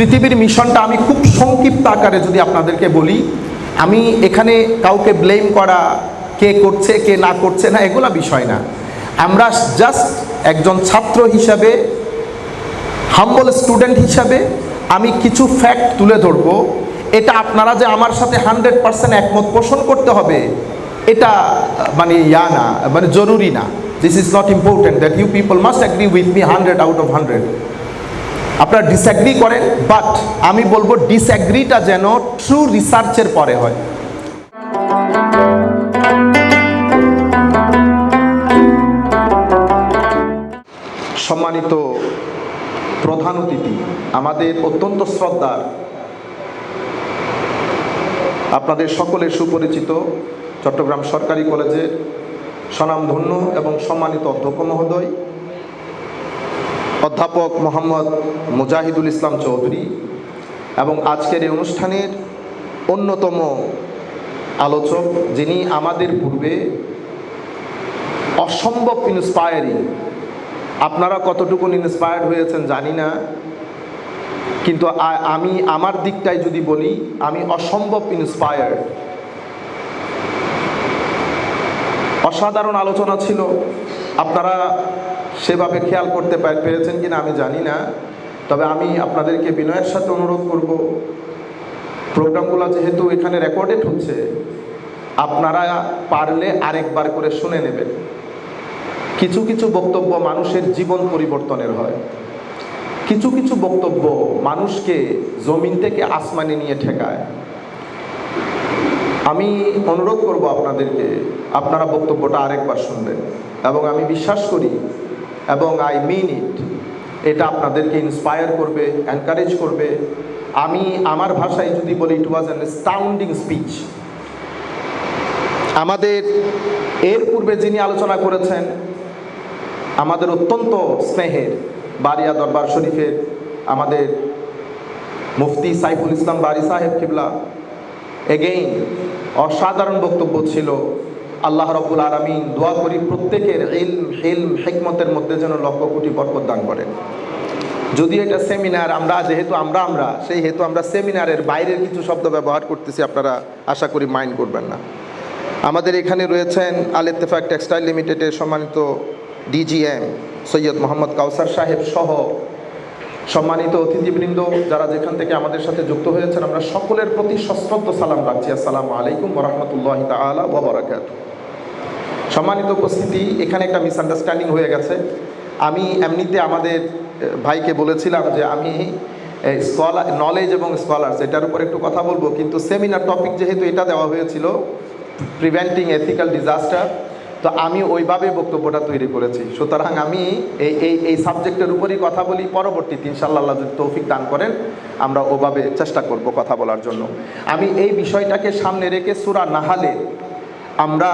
পৃথিবীর মিশনটা আমি খুব সংক্ষিপ্ত আকারে যদি আপনাদেরকে বলি, আমি এখানে কাউকে ব্লেম করা, কে করছে কে না করছে না এগুলা বিষয় না। আমরা জাস্ট একজন ছাত্র হিসাবে, হাম্বল স্টুডেন্ট হিসাবে আমি কিছু ফ্যাক্ট তুলে ধরবো। এটা আপনারা যে আমার সাথে 100% একমত পোষণ করতে হবে এটা মানে না, মানে জরুরি না। This is not important that you people must agree with me 100 out of 100। আপনারা ডিসঅ্যাগ্রি করেন, বাট আমি বলবো ডিসঅ্যাগ্রিটা যেন ট্রু রিসার্চের পরে হয়। সম্মানিত প্রধান অতিথি, আমাদের অত্যন্ত শ্রদ্ধার, আপনাদের সকলের সুপরিচিত চট্টগ্রাম সরকারি কলেজের স্বনামধন্য এবং সম্মানিত অধ্যক্ষ মহোদয় অধ্যাপক মোহাম্মদ মুজাহিদুল ইসলাম চৌধুরী এবং আজকের এই অনুষ্ঠানের অন্যতম আলোচক, যিনি আমাদের পূর্বে অসম্ভব ইন্সপায়ারিং, আপনারা কতটুকু ইন্সপায়ার্ড হয়েছেন জানি না, কিন্তু আমি আমার দিকটাই যদি বলি, আমি অসম্ভব ইন্সপায়ার্ড। অসাধারণ আলোচনা ছিল, আপনারা সেভাবে খেয়াল করতে পেরেছেন কিনা আমি জানি না, তবে আমি আপনাদেরকে বিনয়ের সাথে অনুরোধ করব, প্রোগ্রামগুলো যেহেতু এখানে রেকর্ডেড হচ্ছে, আপনারা পারলে আরেকবার করে শুনে নেবেন। কিছু কিছু বক্তব্য মানুষের জীবন পরিবর্তনের হয়, কিছু কিছু বক্তব্য মানুষকে জমিন থেকে আসমানে নিয়ে ঠেকায়। আমি অনুরোধ করব আপনাদেরকে, আপনারা বক্তব্যটা আরেকবার শুনবেন এবং আমি বিশ্বাস করি এবং আই মিন ইট, এটা আপনাদেরকে ইন্সপায়ার করবে, এনকারেজ করবে। আমি আমার ভাষায় যদি বলি, ইট ওয়াজ অ্যান অ্যাস্টাউন্ডিং স্পিচ। আমাদের এর পূর্বে যিনি আলোচনা করেছেন, আমাদের অত্যন্ত স্নেহের বারিয়া দরবার শরীফের আমাদের মুফতি সাইফুল ইসলাম বারি সাহেব কিবলা, এগেইন অসাধারণ বক্তব্য ছিল। আল্লাহ রাব্বুল আলামিন দোয়া করি প্রত্যেকের ইলম, হিলম, হিকমতের মধ্যে যেন লক্ষ কোটি বরকত দান করেন। যদি এটা সেমিনার, যেহেতু আমরা সেই হেতু আমরা সেমিনারের বাইরের কিছু শব্দ ব্যবহার করতেছি, আপনারা আশা করি মাইন্ড করবেন না। আমাদের এখানে রয়েছেন আল ইত্তেফাক টেক্সটাইল লিমিটেডের সম্মানিত ডিজিএম সৈয়দ মোহাম্মদ কাউসার সাহেব সহ সম্মানিত অতিথিবৃন্দ, যারা যেখান থেকে আমাদের সাথে যুক্ত হয়েছেন, আমরা সকলের প্রতি সশ্রদ্ধ সালাম রাখছি। আসসালামু আলাইকুম ওয়া রাহমাতুল্লাহি তাআলা ওয়া বারাকাতুহু। সম্মানিত উপস্থিতি, এখানে একটা মিসআন্ডারস্ট্যান্ডিং হয়ে গেছে। আমি এমনিতে আমাদের ভাইকে বলেছিলাম যে আমি স্কলার, নলেজ এবং স্কলার্স, এটার উপর একটু কথা বলবো, কিন্তু সেমিনার টপিক যেহেতু এটা দেওয়া হয়েছিল, প্রিভেন্টিং এথিক্যাল ডিজাস্টার, তো আমি ওইভাবে বক্তব্যটা তৈরি করেছি। সুতরাং আমি এই সাবজেক্টের উপরই কথা বলি। পরবর্তীতে ইনশাআল্লাহ আল্লাহ যদি তৌফিক দান করেন আমরা ওভাবে চেষ্টা করব কথা বলার জন্য। আমি এই বিষয়টাকে সামনে রেখে সূরা নাহালে আমরা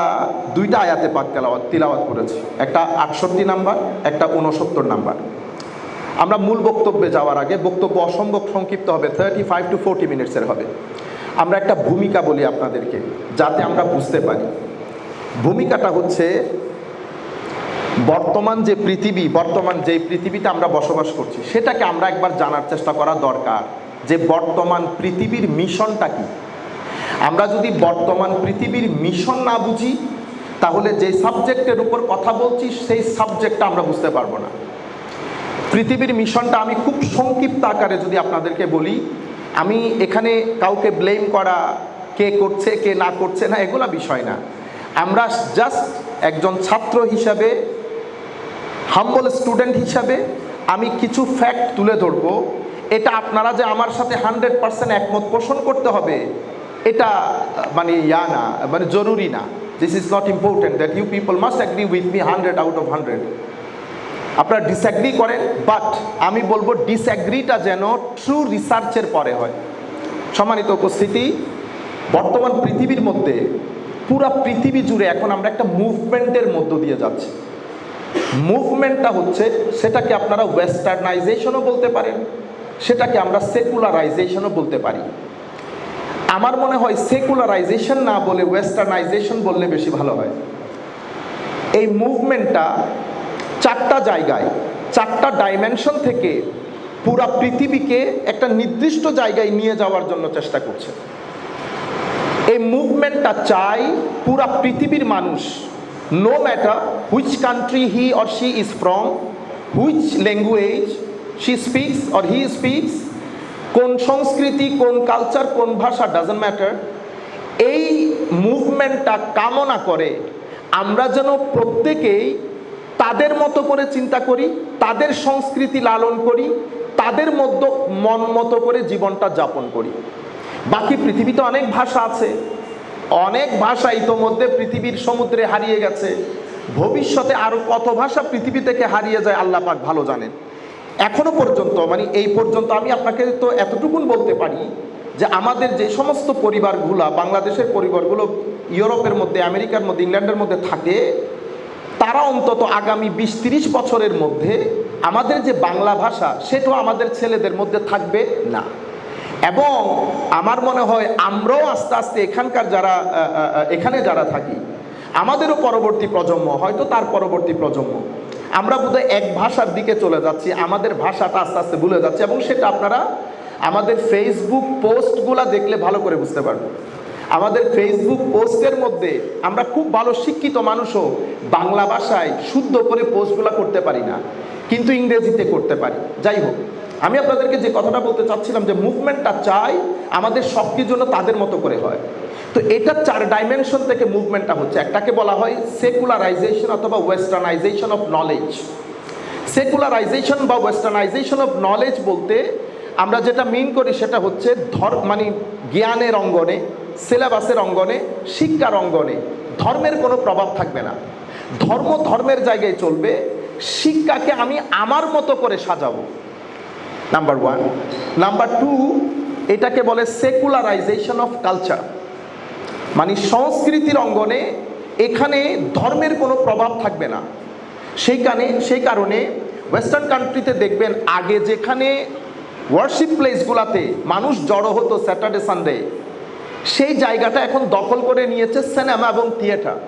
দুইটা আয়াতে পাক তিলাওয়াত করেছি, একটা 68 নাম্বার, একটা 69 নাম্বার। আমরা মূল বক্তব্যে যাওয়ার আগে, বক্তব্য অসম্ভব সংক্ষিপ্ত হবে, 35 to 40 মিনিটসের হবে। আমরা একটা ভূমিকা বলি আপনাদেরকে, যাতে আমরা বুঝতে পারি। ভূমিকাটা হচ্ছে বর্তমান যে পৃথিবীতে আমরা বসবাস করছি, সেটাকে আমরা একবার জানার চেষ্টা করা দরকার যে বর্তমান পৃথিবীর মিশনটা কি। আমরা যদি বর্তমান পৃথিবীর মিশন না বুঝি, তাহলে যে সাবজেক্টের উপর কথা বলছি সেই সাবজেক্টটা আমরা বুঝতে পারবো না। পৃথিবীর মিশনটা আমি খুব সংক্ষিপ্ত আকারে যদি আপনাদেরকে বলি, আমি এখানে কাউকে ব্লেম করা, কে করছে কে না করছে না এগুলা বিষয় না। আমরা জাস্ট একজন ছাত্র হিসাবে, হাম্বল স্টুডেন্ট হিসাবে আমি কিছু ফ্যাক্ট তুলে ধরবো। এটা আপনারা যে আমার সাথে 100% একমত পোষণ করতে হবে এটা মানে না, মানে জরুরি না। This is not important that you people must agree with me 100 out of 100। আপনারা ডিসঅ্যাগ্রি করেন, বাট আমি বলবো ডিসঅ্যাগ্রিটা যেন ট্রু রিসার্চের পরে হয়। সম্মানিত উপস্থিতি, বর্তমান পৃথিবীর মধ্যে, পুরা পৃথিবী জুড়ে এখন আমরা একটা মুভমেন্টের মধ্য দিয়ে যাচ্ছি। মুভমেন্টটা হচ্ছে, সেটাকে আপনারা ওয়েস্টার্নাইজেশনও বলতে পারেন, সেটাকে আমরা সেকুলারাইজেশনও বলতে পারি। আমার মনে হয় সেকুলারাইজেশন না বলে ওয়েস্টার্নাইজেশন বললে বেশি ভালো হয়। এই মুভমেন্টটা 4টা জায়গায়, 4টা ডাইমেনশন থেকে পুরা পৃথিবীকে একটা নির্দিষ্ট জায়গায় নিয়ে যাওয়ার জন্য চেষ্টা করছে। এই মুভমেন্টটা চাই পুরা পৃথিবীর মানুষ, no matter which country he or she is from, which language she speaks or he speaks, কোন সংস্কৃতি, কোন কালচার, কোন ভাষা, ডাজন্ট ম্যাটার। এই মুভমেন্টটা কামনা করে আমরা যেন প্রত্যেকেই তাদের মতো করে চিন্তা করি, তাদের সংস্কৃতি লালন করি, তাদের মধ্যে মন মতো করে জীবনটা যাপন করি। বাকি পৃথিবীতে অনেক ভাষা আছে, অনেক ভাষা ইতোমধ্যে পৃথিবীর সমুদ্রে হারিয়ে গেছে, ভবিষ্যতে আরও কত ভাষা পৃথিবী থেকে হারিয়ে যায় আল্লাহ পাক ভালো জানেন। এখনো পর্যন্ত মানে এই পর্যন্ত আমি আপনাকে তো এতটুকুন বলতে পারি যে আমাদের যে সমস্ত পরিবারগুলো, বাংলাদেশের পরিবারগুলো ইউরোপের মধ্যে, আমেরিকার মধ্যে, ইংল্যান্ডের মধ্যে থাকে, তারা অন্তত আগামী 20-30 বছরের মধ্যে আমাদের যে বাংলা ভাষা সেটাও আমাদের ছেলেদের মধ্যে থাকবে না। এবং আমার মনে হয় আমরাও আস্তে আস্তে এখানকার যারা এখানে যারা থাকি, আমাদেরও পরবর্তী প্রজন্ম, হয়তো তার পরবর্তী প্রজন্ম, আমরা বোধহয় এক ভাষার দিকে চলে যাচ্ছি, আমাদের ভাষাটা আস্তে আস্তে ভুলে যাচ্ছে। এবং সেটা আপনারা আমাদের ফেসবুক পোস্টগুলো দেখলে ভালো করে বুঝতে পারবেন। আমাদের ফেসবুক পোস্টের মধ্যে আমরা খুব ভালো শিক্ষিত মানুষও বাংলা ভাষায় শুদ্ধ করে পোস্টগুলো করতে পারি না, কিন্তু ইংরেজিতে করতে পারি। যাই হোক, আমি আপনাদেরকে যে কথাটা বলতে চাচ্ছিলাম যে মুভমেন্টটা চাই আমাদের সব কিছুর জন্য তাদের মতো করে হয়। তো এটা 4 ডাইমেনশন থেকে মুভমেন্টটা হচ্ছে। একটাকে বলা হয় সেকুলারাইজেশন অথবা ওয়েস্টার্নাইজেশন অফ নলেজ। সেকুলারাইজেশন বা ওয়েস্টার্নাইজেশন অফ নলেজ বলতে আমরা যেটা মিন করি সেটা হচ্ছে মানে জ্ঞানের অঙ্গনে, সিলেবাসের অঙ্গনে, শিক্ষার অঙ্গনে ধর্মের কোনো প্রভাব থাকবে না। ধর্ম ধর্মের জায়গায় চলবে, শিক্ষাকে আমি আমার মতো করে সাজাবো, নাম্বার 1। নাম্বার 2, এটাকে বলে সেকুলারাইজেশন অফ কালচার, মানে সংস্কৃতির অঙ্গনে এখানে ধর্মের কোনো প্রভাব থাকবে না। সেই কারণে ওয়েস্টার্ন কান্ট্রিতে দেখবেন আগে যেখানে ওয়ার্শিপ প্লেসগুলোতে মানুষ জড়ো হতো স্যাটারডে সানডে, সেই জায়গাটা এখন দখল করে নিয়েছে সিনেমা এবং থিয়েটার।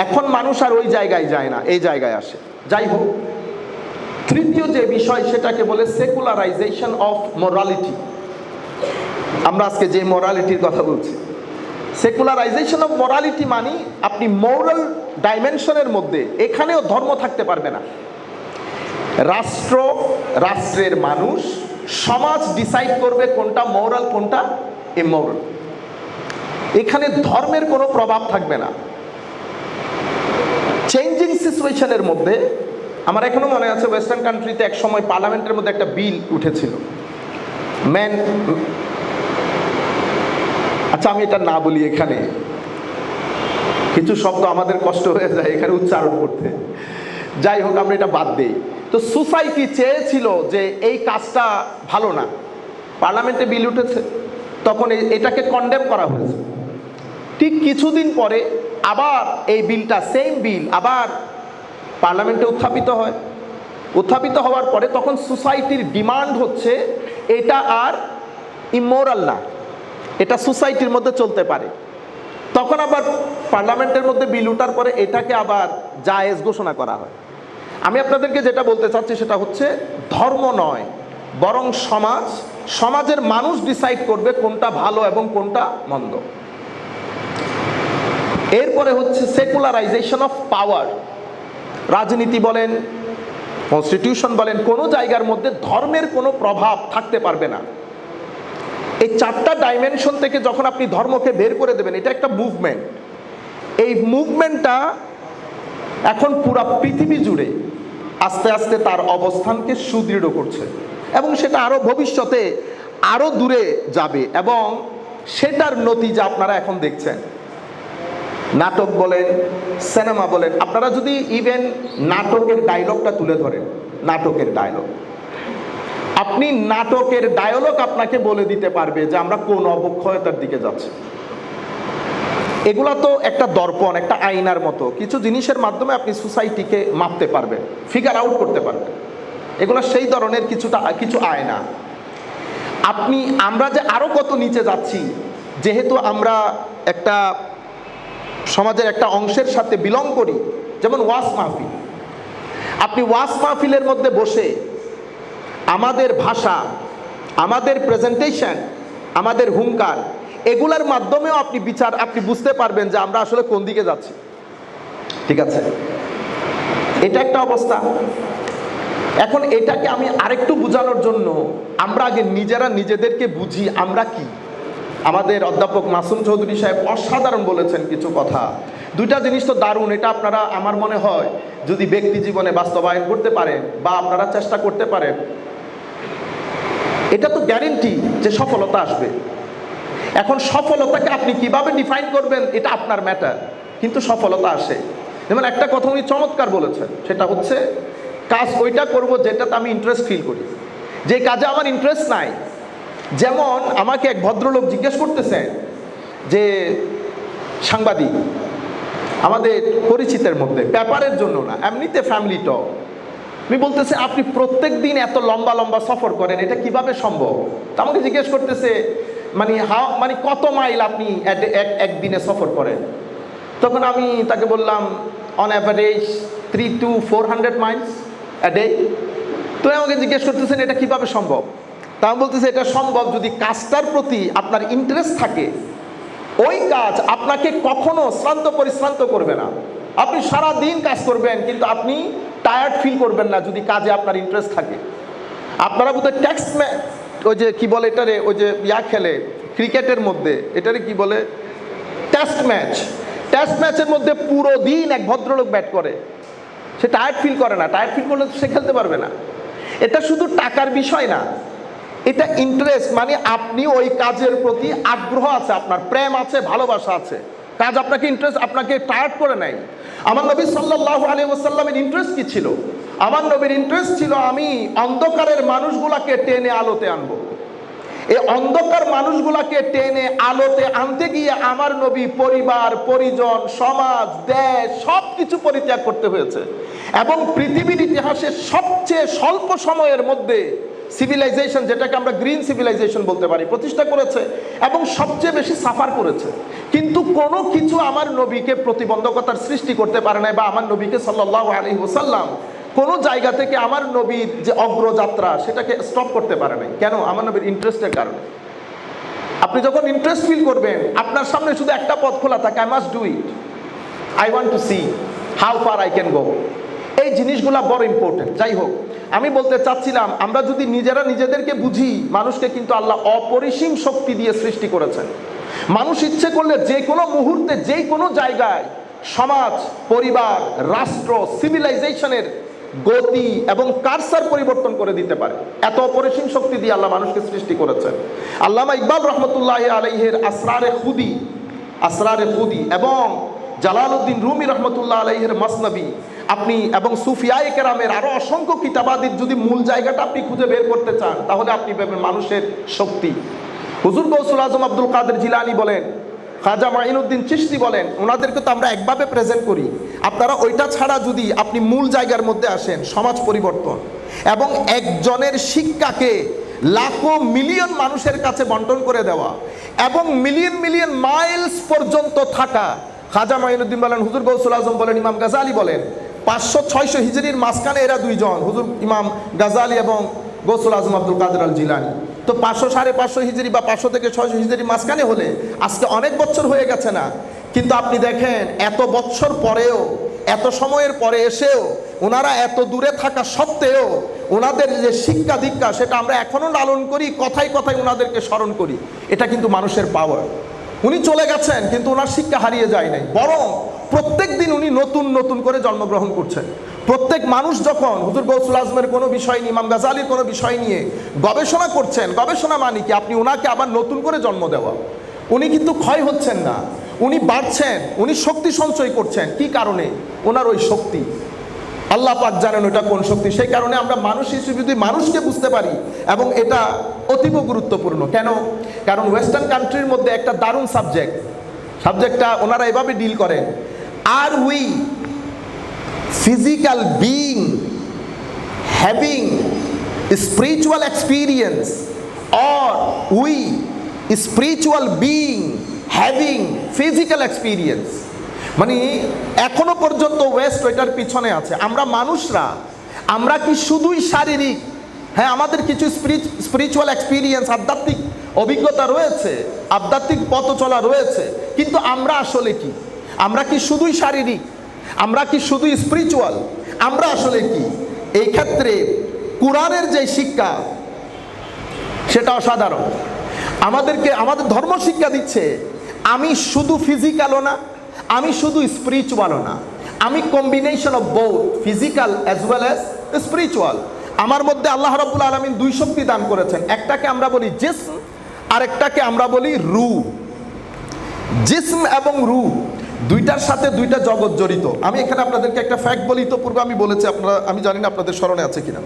এখন মানুষ আর ওই জায়গায় যায় না, এই জায়গায় আসে। যাই হোক, তৃতীয় যে বিষয় সেটাকে বলে সেকুলারাইজেশন অফ মোরালিটি। আমরা আজকে যে মোরালিটির কথা বলছি, সেকুলারাইজেশন অফ মোরালিটি মানে আপনি মোরাল ডাইমেনশনের মধ্যে এখানেও ধর্ম থাকতে পারবে না। রাষ্ট্র, রাষ্ট্রের মানুষ, সমাজ ডিসাইড করবে কোনটা মোরাল কোনটা ইমোরাল। এখানে ধর্মের কোনো প্রভাব থাকবে না। চেঞ্জিং সিচুয়েশনের মধ্যে আমার এখনো মনে আছে ওয়েস্টার্ন কান্ট্রিতে এক সময় পার্লামেন্টের মধ্যে একটা বিল উঠেছিল, আচ্ছা আমি এটা না বলি, এখানে কিছু শব্দ আমাদের কষ্ট হয়ে যায় এখানে উচ্চারণ করতে। যাই হোক, আমরা এটা বাদ দিই। তো সোসাইটি চেয়েছিল যে এই কাজটা ভালো না, পার্লামেন্টে বিল উঠেছে, তখন এটাকে কন্ডেম করা হয়েছে। ঠিক কিছুদিন পরে আবার এই বিলটা, সেম বিল আবার পার্লামেন্টে উত্থাপিত হয়। উত্থাপিত হওয়ার পরে তখন সোসাইটির ডিমান্ড হচ্ছে এটা আর ইমোরাল না, এটা সোসাইটির মধ্যে চলতে পারে। তখন আবার পার্লামেন্টের মধ্যে বিল উঠার পরে এটাকে আবার জায়েজ ঘোষণা করা হয়। আমি আপনাদেরকে যেটা বলতে চাচ্ছি সেটা হচ্ছে ধর্ম নয়, বরং সমাজের মানুষ ডিসাইড করবে কোনটা ভালো এবং কোনটা মন্দ। এরপরে হচ্ছে সেকুলারাইজেশন অফ পাওয়ার। রাজনীতি বলেন, কনস্টিটিউশন বলেন, কোনো জায়গার মধ্যে ধর্মের কোনো প্রভাব থাকতে পারবে না। এই 4টা ডাইমেনশন থেকে যখন আপনি ধর্মকে বের করে দেবেন, এটা একটা মুভমেন্ট। এই মুভমেন্টটা এখন পুরো পৃথিবী জুড়ে আস্তে আস্তে তার অবস্থানকে সুদৃঢ় করছে এবং সেটা আরও ভবিষ্যতে আরও দূরে যাবে এবং সেটার নতিজা আপনারা এখন দেখছেন। নাটক বলেন, সিনেমা বলেন, আপনারা যদি ইভেন নাটকের ডায়লগটা তুলে ধরেন, নাটকের ডায়লগ, আপনি নাটকের ডায়লগ আপনাকে বলে দিতে পারবে যে আমরা কোন অবক্ষয়তার দিকে যাচ্ছি। এগুলা তো একটা দর্পণ, একটা আয়নার মতো, কিছু জিনিসের মাধ্যমে আপনি সোসাইটিকে মাপতে পারবেন, ফিগার আউট করতে পারবেন। এগুলো সেই ধরনের কিছু আয়না। আমরা যে আরো কত নিচে যাচ্ছি, যেহেতু আমরা একটা সমাজের একটা অংশের সাথে বিলং করি, যেমন ওয়াজ মাহফিল। আপনি ওয়াজ মাহফিলের মধ্যে বসে আমাদের ভাষা, আমাদের প্রেজেন্টেশন, আমাদের হুঙ্কার, এগুলার মাধ্যমেও আপনি বুঝতে পারবেন যে আমরা আসলে কোন দিকে যাচ্ছি। ঠিক আছে, এটা একটা অবস্থা। এখন এটাকে আমি আরেকটু বোঝানোর জন্য আমরা আগে নিজেদেরকে বুঝি আমরা কি। আমাদের অধ্যাপক মাসুম চৌধুরী সাহেব অসাধারণ বলেছেন কিছু কথা। দুইটা জিনিস তো দারুণ, এটা আপনারা আমার মনে হয় যদি ব্যক্তি জীবনে বাস্তবায়ন করতে পারেন বা আপনারা চেষ্টা করতে পারেন, এটা তো গ্যারেন্টি যে সফলতা আসবে। এখন সফলতাকে আপনি কিভাবে ডিফাইন করবেন এটা আপনার ম্যাটার, কিন্তু সফলতা আসে। যেমন একটা কথা উনি চমৎকার বলেছেন, সেটা হচ্ছে কাজ ওইটা করব যেটাতে আমি ইন্টারেস্ট ফিল করি। যে কাজে আমার ইন্টারেস্ট নাই, যেমন আমাকে এক ভদ্রলোক জিজ্ঞেস করতেছেন যে সাংবাদিক আমাদের পরিচিতের মধ্যে, পেপারের জন্য না, এমনিতে ফ্যামিলি টক, আমি বলতেছে আপনি প্রত্যেক দিন এত লম্বা লম্বা সফর করেন, এটা কিভাবে সম্ভব? তা আমাকে জিজ্ঞেস করতেছে মানে কত মাইল আপনি একদিনে সফর করেন? তখন আমি তাকে বললাম on average 300 to 400 Miles a day। তো আমাকে জিজ্ঞেস করতেছেন এটা কিভাবে সম্ভব? তা আমি বলতেছে এটা সম্ভব যদি কাজটার প্রতি আপনার ইন্টারেস্ট থাকে। ওই কাজ আপনাকে কখনো পরিশ্রান্ত করবে না। আপনি সারা দিন কাজ করবেন কিন্তু আপনি টায়ার্ড ফিল করবেন না যদি কাজে আপনার ইন্টারেস্ট থাকে। আপনারা বোধহয় ওই যে কি বলে এটারে, ওই যে খেলে ক্রিকেটের মধ্যে, এটারে কি বলে, টেস্ট ম্যাচের মধ্যে পুরো দিন এক ভদ্রলোক ব্যাট করে, সে টায়ার্ড ফিল করে না। টায়ার্ড ফিল করলে সে খেলতে পারবে না। এটা শুধু টাকার বিষয় না, এটা ইন্টারেস্ট, মানে আপনি ওই কাজের প্রতি আগ্রহ আছে, আপনার প্রেম আছে, ভালোবাসা আছে, কাজ আপনাকে ইন্টারেস্ট, আপনাকে টায়ার্ড করে নাই। আমার নবী সাল্লাল্লাহু আলাইহি ওয়াসাল্লামের ইন্টারেস্ট কি ছিল? আমার নবীর ইন্টারেস্ট ছিল আমি অন্ধকারের মানুষগুলাকে টেনে আলোতে আনবো। এই অন্ধকার মানুষগুলাকে টেনে আলোতে আনতে গিয়ে আমার নবী পরিবার, পরিজন, সমাজ, দেশ সব কিছু পরিত্যাগ করতে হয়েছে, এবং পৃথিবীর ইতিহাসে সবচেয়ে স্বল্প সময়ের মধ্যে সিভিলাইজেশন, যেটাকে আমরা গ্রিন সিভিলাইজেশন বলতে পারি, প্রতিষ্ঠা করেছে এবং সবচেয়ে বেশি সাফার করেছে। কিন্তু কোনো কিছু আমার নবীকে প্রতিবন্ধকতার সৃষ্টি করতে পারে না, বা আমার নবীকে সাল্লাল্লাহু আলাইহি ওয়াসাল্লাম কোনো জায়গা থেকে আমার নবীর যে অগ্রযাত্রা সেটাকে স্টপ করতে পারে নাই। কেন? আমার নবীর ইন্টারেস্টের কারণে। আপনি যখন ইন্টারেস্ট ফিল করবেন, আপনার সামনে শুধু একটা পথ খোলা থাকে, I must do it, I want to C how far I can go. এই জিনিসগুলো বড় ইম্পর্টেন্ট। যাই হোক, আমি বলতে চাচ্ছিলাম আমরা যদি নিজেদেরকে বুঝি, মানুষকে কিন্তু আল্লাহ অপরিসীম শক্তি দিয়ে সৃষ্টি করেছেন। মানুষ ইচ্ছে করলে যে কোনো মুহূর্তে যে কোনো জায়গায় সমাজ, পরিবার, রাষ্ট্র, সিভিলাইজেশনের গতি এবং কারসার পরিবর্তন করে দিতে পারে। এত অপরিসীম শক্তি দিয়ে আল্লাহ মানুষকে সৃষ্টি করেছেন। আল্লামা ইকবাল রহমতুল্লাহ আলাইহির আসরারে খুদি এবং জালালউদ্দিন রুমি রহমতুল্লাহ আলাইহির মাসনবী, আপনি এবং সুফিয়ায়ে কেরামের আরো অসংখ্য কিতাবাদির যদি মূল জায়গাটা আপনি খুঁজে বের করতে চান, তাহলে আপনি পাবেন মানুষের শক্তি। হুজুর গৌসুল আজম আব্দুল কাদের জিলানী বলেন, খাজা মাইনুদ্দিন চিশতি বলেন, ওনাদেরকে তো আমরা একভাবে প্রেজেন্ট করি। আপনারা ওইটা ছাড়া যদি আপনি মূল জায়গার মধ্যে আসেন, সমাজ পরিবর্তন এবং একজনের শিক্ষাকে লাখো মিলিয়ন মানুষের কাছে বন্টন করে দেওয়া এবং মিলিয়ন মাইলস পর্যন্ত থাকা। খাজা মাইনুদ্দিন বলেন, হুজুর গৌসুল আজম বলেন, ইমাম গাজালি বলেন, 500-600 হিজরির মাঝখানে এরা দুইজন, হুজুর ইমাম গাজালি এবং গৌসুল আজম আব্দুল কাদের আল জিলানী। তো 500-550 হিজরি বা 500 থেকে 600 হিজরি মাঝখানে হলে আজকে অনেক বছর হয়ে গেছে না? কিন্তু আপনি দেখেন এত বছর পরেও, এত সময়ের পরে এসেও, ওনারা এত দূরে থাকা সত্ত্বেও ওনাদের যে শিক্ষা দীক্ষা সেটা আমরা এখনো লালন করি, কথায় কথায় ওনাদেরকে স্মরণ করি। এটা কিন্তু মানুষের পাওয়ার। উনি চলে গেছেন কিন্তু ওনার শিক্ষা হারিয়ে যায় নাই, বরং প্রত্যেক দিন উনি নতুন করে জন্মগ্রহণ করছেন। প্রত্যেক মানুষ যখন হুজুর গৌসুল আজমের কোনো বিষয় নিয়ে, ইমাম গাজালির কোনো বিষয় নিয়ে গবেষণা করছেন, গবেষণা মানে কি? আপনি ওনাকে আবার নতুন করে জন্ম দেওয়া। উনি কিন্তু ক্ষয় হচ্ছেন না, উনি বাড়ছেন, উনি শক্তি সঞ্চয় করছেন। কি কারণে? ওনার ওই শক্তি আল্লাহ পাক জানেন ওটা কোন শক্তি। সেই কারণে আমরা মানুষ হিসেবে যদি মানুষকে বুঝতে পারি, এবং এটা অতীব গুরুত্বপূর্ণ। কেন? কারণ ওয়েস্টার্ন কান্ট্রির মধ্যে একটা দারুণ সাবজেক্টটা ওনারা এভাবে ডিল করেন, আর we physical being having spiritual experience, or we spiritual being having physical experience। মানে এখনো পর্যন্ত ওয়েস্ট ওইটার পিছনে আছে। আমরা মানুষরা, আমরা কি শুধুই শারীরিক হ্যাঁ, আমাদের কিছু স্পিরিচুয়াল এক্সপিরিয়েন্স, আধ্যাত্মিক অভিজ্ঞতা রয়েছে, আধ্যাত্মিক পথ চলা রয়েছে, কিন্তু আমরা আসলে কি? আমরা কি শুধুই শারীরিক? আমরা কি শুধুই স্পিরিচুয়াল? আমরা আসলে কি? এই ক্ষেত্রে কোরআনের যে শিক্ষা সেটা অসাধারণ। আমাদের ধর্ম শিক্ষা দিচ্ছে আমি শুধু ফিজিক্যালও না, আমি শুধু স্পিরিচুয়ালও না, আমি combination of both physical as well as spiritual. আমার মধ্যে আল্লাহ রাব্বুল আলামিন দুই শক্তি দান করেছেন, একটাকে আমরা বলি জিসম, আরেকটাকে আমরা বলি রূহ। জিসম এবং রূহ দুইটার সাথে দুইটা জগৎ জড়িত। আমি এখানে আপনাদেরকে একটা ফ্যাক্ট বলি, তো পূর্বে আমি বলেছি, আমি জানি না আপনাদের স্মরণে আছে কিনা।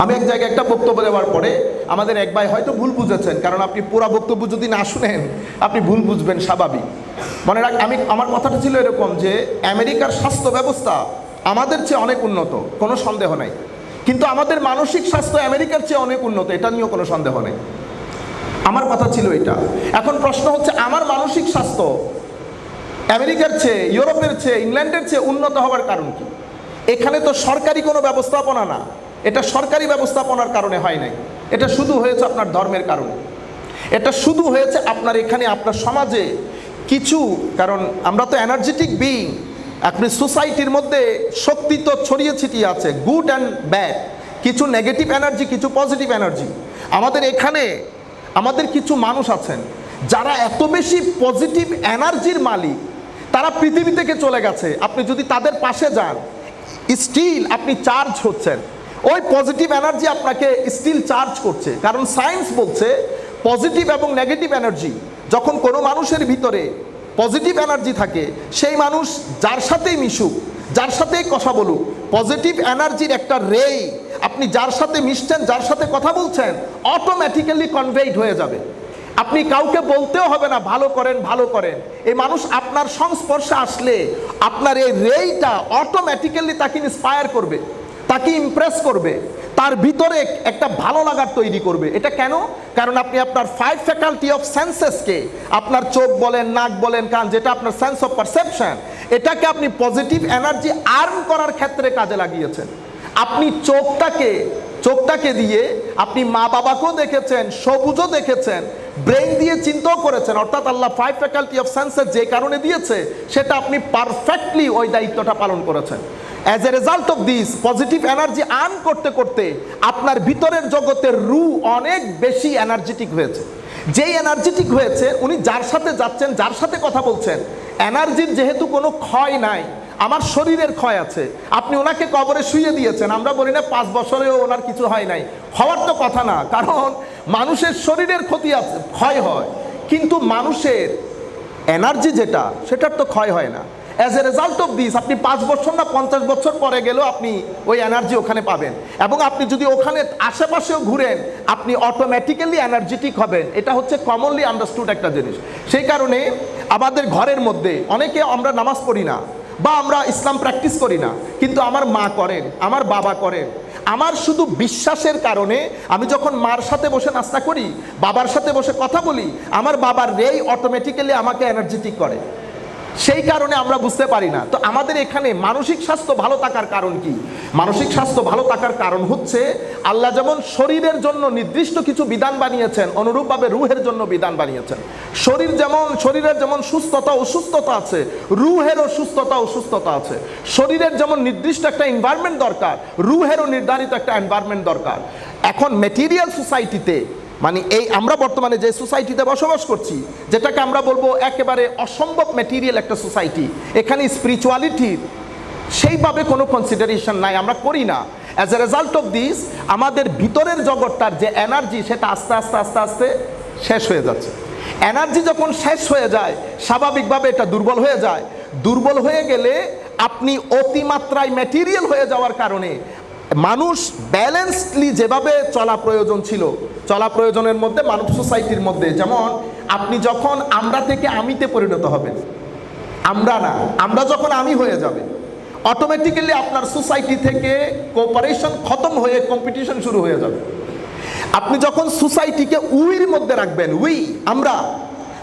আমি এক জায়গায় একটা বক্তব্য দেওয়ার পরে আমাদের এক ভাই হয়তো ভুল বুঝেছেন, কারণ আপনি পুরো বক্তব্য যদি না শুনেন আপনি ভুল বুঝবেন, স্বাভাবিক। মনে রাখ, আমার কথাটা ছিল এরকম যে আমেরিকার স্বাস্থ্য ব্যবস্থা আমাদের চেয়ে অনেক উন্নত, কোনো সন্দেহ নাই, কিন্তু আমাদের মানসিক স্বাস্থ্য আমেরিকার চেয়ে অনেক উন্নত, এটা নিয়েও কোনো সন্দেহ নেই। আমার কথা ছিল এটা। এখন প্রশ্ন হচ্ছে, আমার মানসিক স্বাস্থ্য আমেরিকার চেয়ে, ইউরোপের চেয়ে, ইংল্যান্ডের চেয়ে উন্নত হওয়ার কারণ কি? এখানে তো সরকারি কোনো ব্যবস্থাপনা না, এটা সরকারি ব্যবস্থাপনার কারণে হয় নাই, এটা শুধু হয়েছে আপনার ধর্মের কারণে, এটা শুধু হয়েছে আপনার এখানে, আপনার সমাজে কিছু, কারণ আমরা তো এনার্জেটিক বিইং, আপনি সোসাইটির মধ্যে শক্তি তো ছড়িয়ে ছিটিয়ে আছে, গুড অ্যান্ড ব্যাড, কিছু নেগেটিভ এনার্জি, কিছু পজিটিভ এনার্জি। আমাদের এখানে আমাদের কিছু মানুষ আছেন যারা এত বেশি পজিটিভ এনার্জির মালিক, তারা পৃথিবী থেকে চলে গেছে, আপনি যদি তাদের পাশে যান স্টিল আপনি চার্জ হচ্ছেন, ওই পজিটিভ এনার্জি আপনাকে স্টিল চার্জ করছে। কারণ সায়েন্স বলছে পজিটিভ এবং নেগেটিভ এনার্জি, যখন কোনো মানুষের ভিতরে পজিটিভ এনার্জি থাকে, সেই মানুষ যার সাথেই মিশুক, যার সাথেই কথা বলুক, পজিটিভ এনার্জির একটা রে আপনি যার সাথে মিশছেন, যার সাথে কথা বলছেন, অটোমেটিক্যালি কনভেইড হয়ে যাবে। আপনি কাউকে বলতেও হবে না ভালো করেন, ভালো করেন। এই মানুষ আপনার সংস্পর্শে আসলে আপনার এই রেইটা অটোমেটিক্যালি তাকে ইন্সপায়ার করবে, তাকে ইমপ্রেস করবে, তার ভিতরে একটা ভালো লাগার তৈরি করবে। এটা কেন? কারণ আপনি আপনার 5 ফ্যাকাল্টি অফ সেন্সেসকে, আপনার চোখ বলেন, নাক বলেন, কান, যেটা আপনার সেন্স অফ পারসেপশন, এটাকে আপনি পজিটিভ এনার্জি আর্ন করার ক্ষেত্রে কাজে লাগিয়েছেন। আপনি চোখটাকে দিয়ে আপনি মা বাবাকেও দেখেছেন, সবুজও দেখেছেন, ব্রেইন দিয়ে চিন্তাও করেছেন, অর্থাৎ আল্লাহ 5 ফ্যাকাল্টি অফ সেন্সেস যে কারণে দিয়েছে সেটা আপনি পারফেক্টলি ওই দায়িত্বটা পালন করেছেন। As a result of this positive energy earn করতে করতে আপনার ভিতরের জগতের রূহ অনেক বেশি এনার্জেটিক হয়েছে। যেই এনার্জেটিক হয়েছে, উনি যার সাথে যাচ্ছেন, যার সাথে কথা বলছেন, এনার্জির যেহেতু কোনো ক্ষয় নাই, আমার শরীরের ক্ষয় আছে, আপনি ওনাকে কবরে শুইয়ে দিয়েছেন, আমরা বলি না 5 বছরেও ওনার কিছু হয় নাই, হওয়ার তো কথা না, কারণ মানুষের শরীরের ক্ষতি আছে, ক্ষয় হয়, কিন্তু মানুষের এনার্জি যেটা, সেটার তো ক্ষয় হয় না। As a result of this আপনি 5 বছর না 50 বছর পরে গেলেও আপনি ওই এনার্জি ওখানে পাবেন, এবং আপনি যদি ওখানে আশেপাশেও ঘুরেন আপনি অটোমেটিক্যালি এনার্জেটিক হবেন। এটা হচ্ছে কমনলি আন্ডারস্টুড একটা জিনিস। সেই কারণে আমাদের ঘরের মধ্যে অনেকে আমরা নামাজ পড়ি না বা আমরা ইসলাম প্র্যাকটিস করি না, কিন্তু আমার মা করেন, আমার বাবা করেন। আমার শুধু বিশ্বাসের কারণে আমি যখন মার সাথে বসে নাস্তা করি, বাবার সাথে বসে কথা বলি, আমার বাবার রেই অটোমেটিক্যালি আমাকে এনার্জেটিক করে। সেই কারণে আমরা বুঝতে পারি না। তো আমাদের এখানে মানসিক স্বাস্থ্য ভালো থাকার কারণ কি? মানসিক স্বাস্থ্য ভালো থাকার কারণ হচ্ছে আল্লাহ যেমন শরীরের জন্য নির্দিষ্ট কিছু বিধান বানিয়েছেন, অনুরূপভাবে রুহের জন্য বিধান বানিয়েছেন। শরীরের যেমন সুস্থতা অসুস্থতা আছে, রুহেরও সুস্থতা অসুস্থতা আছে। শরীরের যেমন নির্দিষ্ট একটা এনভায়রনমেন্ট দরকার, রুহেরও নির্ধারিত একটা এনভায়রনমেন্ট দরকার। এখন মেটেরিয়াল সোসাইটিতে, মানে এই আমরা বর্তমানে যে সোসাইটিতে বসবাস করছি, যেটাকে আমরা বলবো একেবারে অসম্ভব মেটেরিয়াল একটা সোসাইটি, এখানে স্পিরিচুয়ালিটির সেইভাবে কোনো কনসিডারেশন নাই, আমরা করি না। As a result of this আমাদের ভিতরের জগৎটার যে এনার্জি, সেটা আস্তে আস্তে আস্তে আস্তে শেষ হয়ে যাচ্ছে। এনার্জি যখন শেষ হয়ে যায়, স্বাভাবিকভাবে এটা দুর্বল হয়ে যায়। দুর্বল হয়ে গেলে আপনি অতিমাত্রায় ম্যাটেরিয়াল হয়ে যাওয়ার কারণে মানুষ ব্যালেন্সডলি যেভাবে চলা প্রয়োজন ছিল, চলা প্রয়োজনের মধ্যে মানব সোসাইটির মধ্যে, যেমন আপনি যখন আমরা থেকে আমিতে পরিণত হবেন, আমরা যখন আমি হয়ে যাবে, অটোমেটিক্যালি আপনার সোসাইটি থেকে কোঅপারেশন খতম হয়ে কম্পিটিশন শুরু হয়ে যাবে। আপনি যখন সোসাইটিকে উইর মধ্যে রাখবেন, আমরা,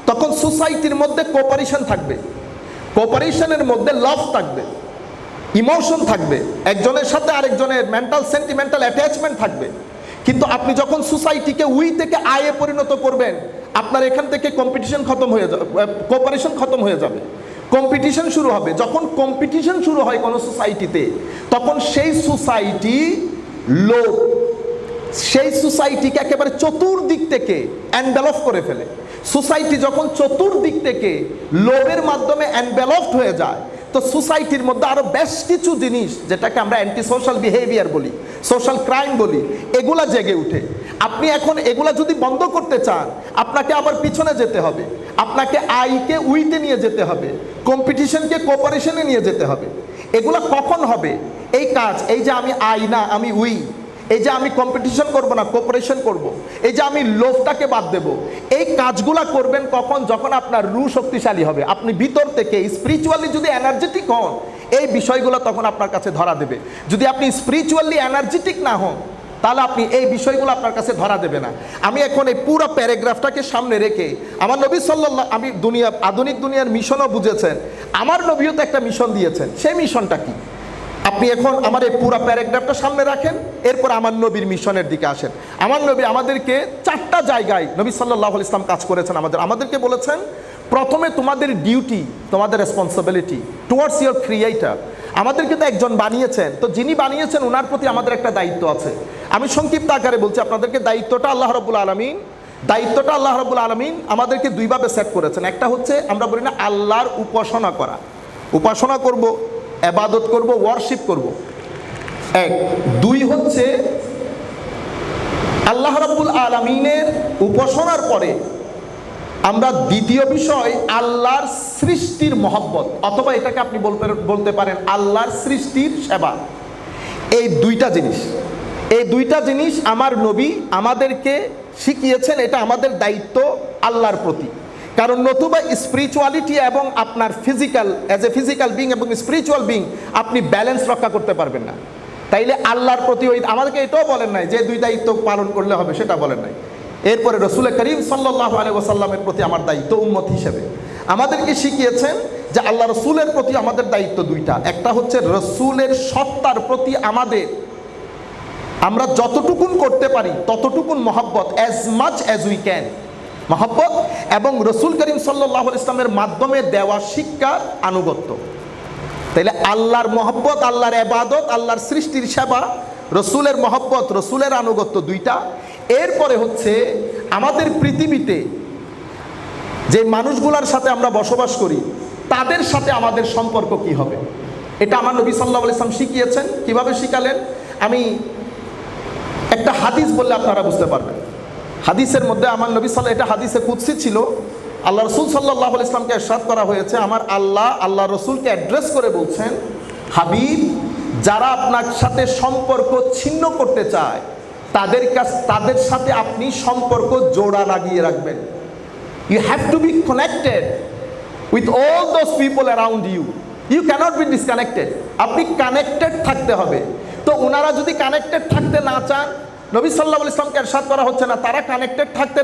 তখন সোসাইটির মধ্যে কোঅপারেশন থাকবে, কোঅপারেশনের মধ্যে লাভ থাকবে। ইমোশন থাকবে, একজনের সাথে আরেকজনের মেন্টাল সেন্টিমেন্টাল অ্যাটাচমেন্ট থাকবে। কিন্তু আপনি যখন সোসাইটিকে উই থেকে আয়ে পরিণত করবেন, আপনার এখান থেকে কম্পিটিশন খতম হয়ে যাবে, কোঅপারেশন খতম হয়ে যাবে, কম্পিটিশন শুরু হবে। যখন কম্পিটিশন শুরু হয় কোনো সোসাইটিতে, তখন সেই সোসাইটি লোভ, সেই সোসাইটিকে একেবারে চতুর্দিক থেকে এনভেলপ করে ফেলে। সোসাইটি যখন চতুর্দিক থেকে লোভের মাধ্যমে এনভেলপড হয়ে যায়, তো সোসাইটির মধ্যে আরো বেশ কিছু জিনিস, যেটাকে আমরা অ্যান্টি সোশ্যাল বিহেভিয়ার বলি, সোশ্যাল ক্রাইম বলি, এগুলা জেগে উঠে। আপনি এখন এগুলা যদি বন্ধ করতে চান, আপনাকে আবার পিছনে যেতে হবে, আপনাকে আইকে উইতে নিয়ে যেতে হবে, কম্পিটিশনকে কোঅপারেশনে নিয়ে যেতে হবে। এগুলা কখন হবে এই কাজ? এই যে আমি আই না আমি উই, এই যে আমি কম্পিটিশন করব না কোঅপারেশন করব, এই যে আমি লোভটাকে বাদ দেব, এই কাজগুলা করবেন কখন? যখন আপনার রূহ শক্তিশালী হবে, আপনি ভিতর থেকে স্পিরিচুয়ালি যদি এনার্জেটিক হন, এই বিষয়গুলো তখন আপনার কাছে ধরা দেবে। যদি আপনি স্পিরিচুয়ালি এনার্জেটিক না হন, তাহলে আপনি এই বিষয়গুলো আপনার কাছে ধরা দেবে না। আমি এখন এই পুরো প্যারাগ্রাফটাকে সামনে রেখে, আমার নবী সাল্লাল্লাহু, আমি আধুনিক দুনিয়ার মিশনও বুঝেছেন, আমার নবীও তো একটা মিশন দিয়েছেন। সেই মিশনটা কি? আপনি এখন আমার এই পুরো প্যারাগ্রাফটা সামনে রাখেন, এরপর আমার নবীর মিশনের দিকে আসেন। আমার নবী আমাদেরকে 4টা জায়গায় নবী সাল্লাল্লাহু আলাইহি ওয়াসাল্লাম কাজ করেছেন। আমাদেরকে বলেছেন, প্রথমে তোমাদের ডিউটি, তোমাদের রেসপন্সিবিলিটি টুয়ার্ডস ইয়োর ক্রিয়েটর। আমাদেরকে তো একজন বানিয়েছেন, তো যিনি বানিয়েছেন ওনার প্রতি আমাদের একটা দায়িত্ব আছে। আমি সংক্ষিপ্ত আকারে বলছি আপনাদেরকে, দায়িত্বটা আল্লাহ রাব্বুল আলামিন আমাদেরকে দুইভাবে সেট করেছেন। একটা হচ্ছে আমরা বলি না আল্লাহর উপাসনা করা, উপাসনা করব, ইবাদত করব, ওয়ারশিপ করব, এক। দুই হচ্ছে আল্লাহ রাব্বুল আলামিনের উপাসনার পরে আমরা দ্বিতীয় বিষয় আল্লাহর সৃষ্টির মহব্বত, অথবা এটাকে আপনি বলতে পারেন আল্লাহর সৃষ্টির সেবা। এই দুইটা জিনিস আমার নবী আমাদেরকে শিখিয়েছেন। এটা আমাদের দায়িত্ব আল্লাহর প্রতি। কারণ নতুবা স্পিরিচুয়ালিটি এবং আপনার physical, as a physical being এবং স্পিরিচুয়াল বিং, আপনি ব্যালেন্স রক্ষা করতে পারবেন না। তাইলে আল্লাহর প্রতি আমাদেরকে এটাও বলেন নাই যে দুই দায়িত্ব পালন করলে হবে, সেটা বলেন নাই। এরপরে রাসূল করিম সাল্লাল্লাহু আলাইহি ওয়াসাল্লামের প্রতি আমার দায়িত্ব উম্মত হিসেবে আমাদেরকে শিখিয়েছেন যে আল্লাহ রসুলের প্রতি আমাদের দায়িত্ব দুইটা। একটা হচ্ছে রসুলের সত্তার প্রতি আমরা যতটুকুন করতে পারি ততটুকুন মহব্বত, as much as we can মহব্বত, এবং রসুল করিম সাল্লাল্লাহু আলাইহি ওয়াসাল্লামের মাধ্যমে দেওয়া শিক্ষার আনুগত্য। তাইলে আল্লাহর মহব্বত, আল্লাহর ইবাদত, আল্লাহর সৃষ্টির সেবা, রসুলের মহব্বত, রসুলের আনুগত্য, দুইটা। এরপরে হচ্ছে আমাদের পৃথিবীতে যে মানুষগুলোর সাথে আমরা বসবাস করি, তাদের সাথে আমাদের সম্পর্ক কি হবে, এটা আমার নবী সাল্লাল্লাহু আলাইহি ওয়াসাল্লাম শিখিয়েছেন। কিভাবে শিখালেন? আমি একটা হাদিস বললে আপনারা বুঝতে পারবেন। হাদিসের মধ্যে আমার নবী সাল্লাল্লাহু, এটা হাদিসে কুদসি ছিল, আল্লাহ রসুল সাল্লাল্লাহু আলাইহি ওয়াসাল্লামকে ইরশাদ করা হয়েছে, আমার আল্লাহ রসুলকে অ্যাড্রেস করে বলছেন, হাবিব, যারা আপনার সাথে সম্পর্ক ছিন্ন করতে চায় তাদের সাথে আপনি সম্পর্ক জোড়া লাগিয়ে রাখবেন। You have to be connected with all those people around you. You cannot be disconnected. আপনি কানেক্টেড থাকতে হবে। তো ওনারা যদি কানেক্টেড থাকতে না চান, নবী সাল্লাল্লাহু আলাইহি ওয়াসাল্লামকে ইরশাদ করা হচ্ছে না, তারা কানেক্টেড থাকতে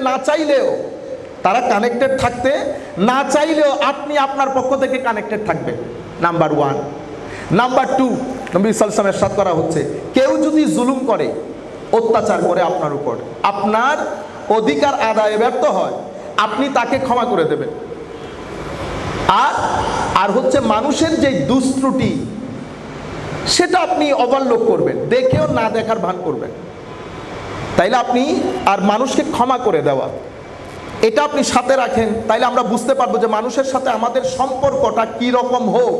না চাইলেও আপনি আপনার পক্ষ থেকে কানেক্টেড থাকবেন, নাম্বার 1। নাম্বার 2, নবী সাল্লাল্লাহু আলাইহি ওয়াসাল্লাম ইরশাদ করা হচ্ছে, কেউ যদি জুলুম করে, অত্যাচার করে আপনার উপর, আপনার অধিকার আদায়ে ব্যর্থ হয়, আপনি তাকে ক্ষমা করে দেবেন। আর হচ্ছে মানুষের যে দুষ্ত্রুটি, সেটা আপনি ওভারলোক করবেন, দেখেও না দেখার ভান করবেন। তাইলে আপনি আর মানুষকে ক্ষমা করে দেওয়া, এটা আপনি সাথে রাখেন, তাইলে আমরা বুঝতে পারবো যে মানুষের সাথে আমাদের সম্পর্কটা কি রকম হোক,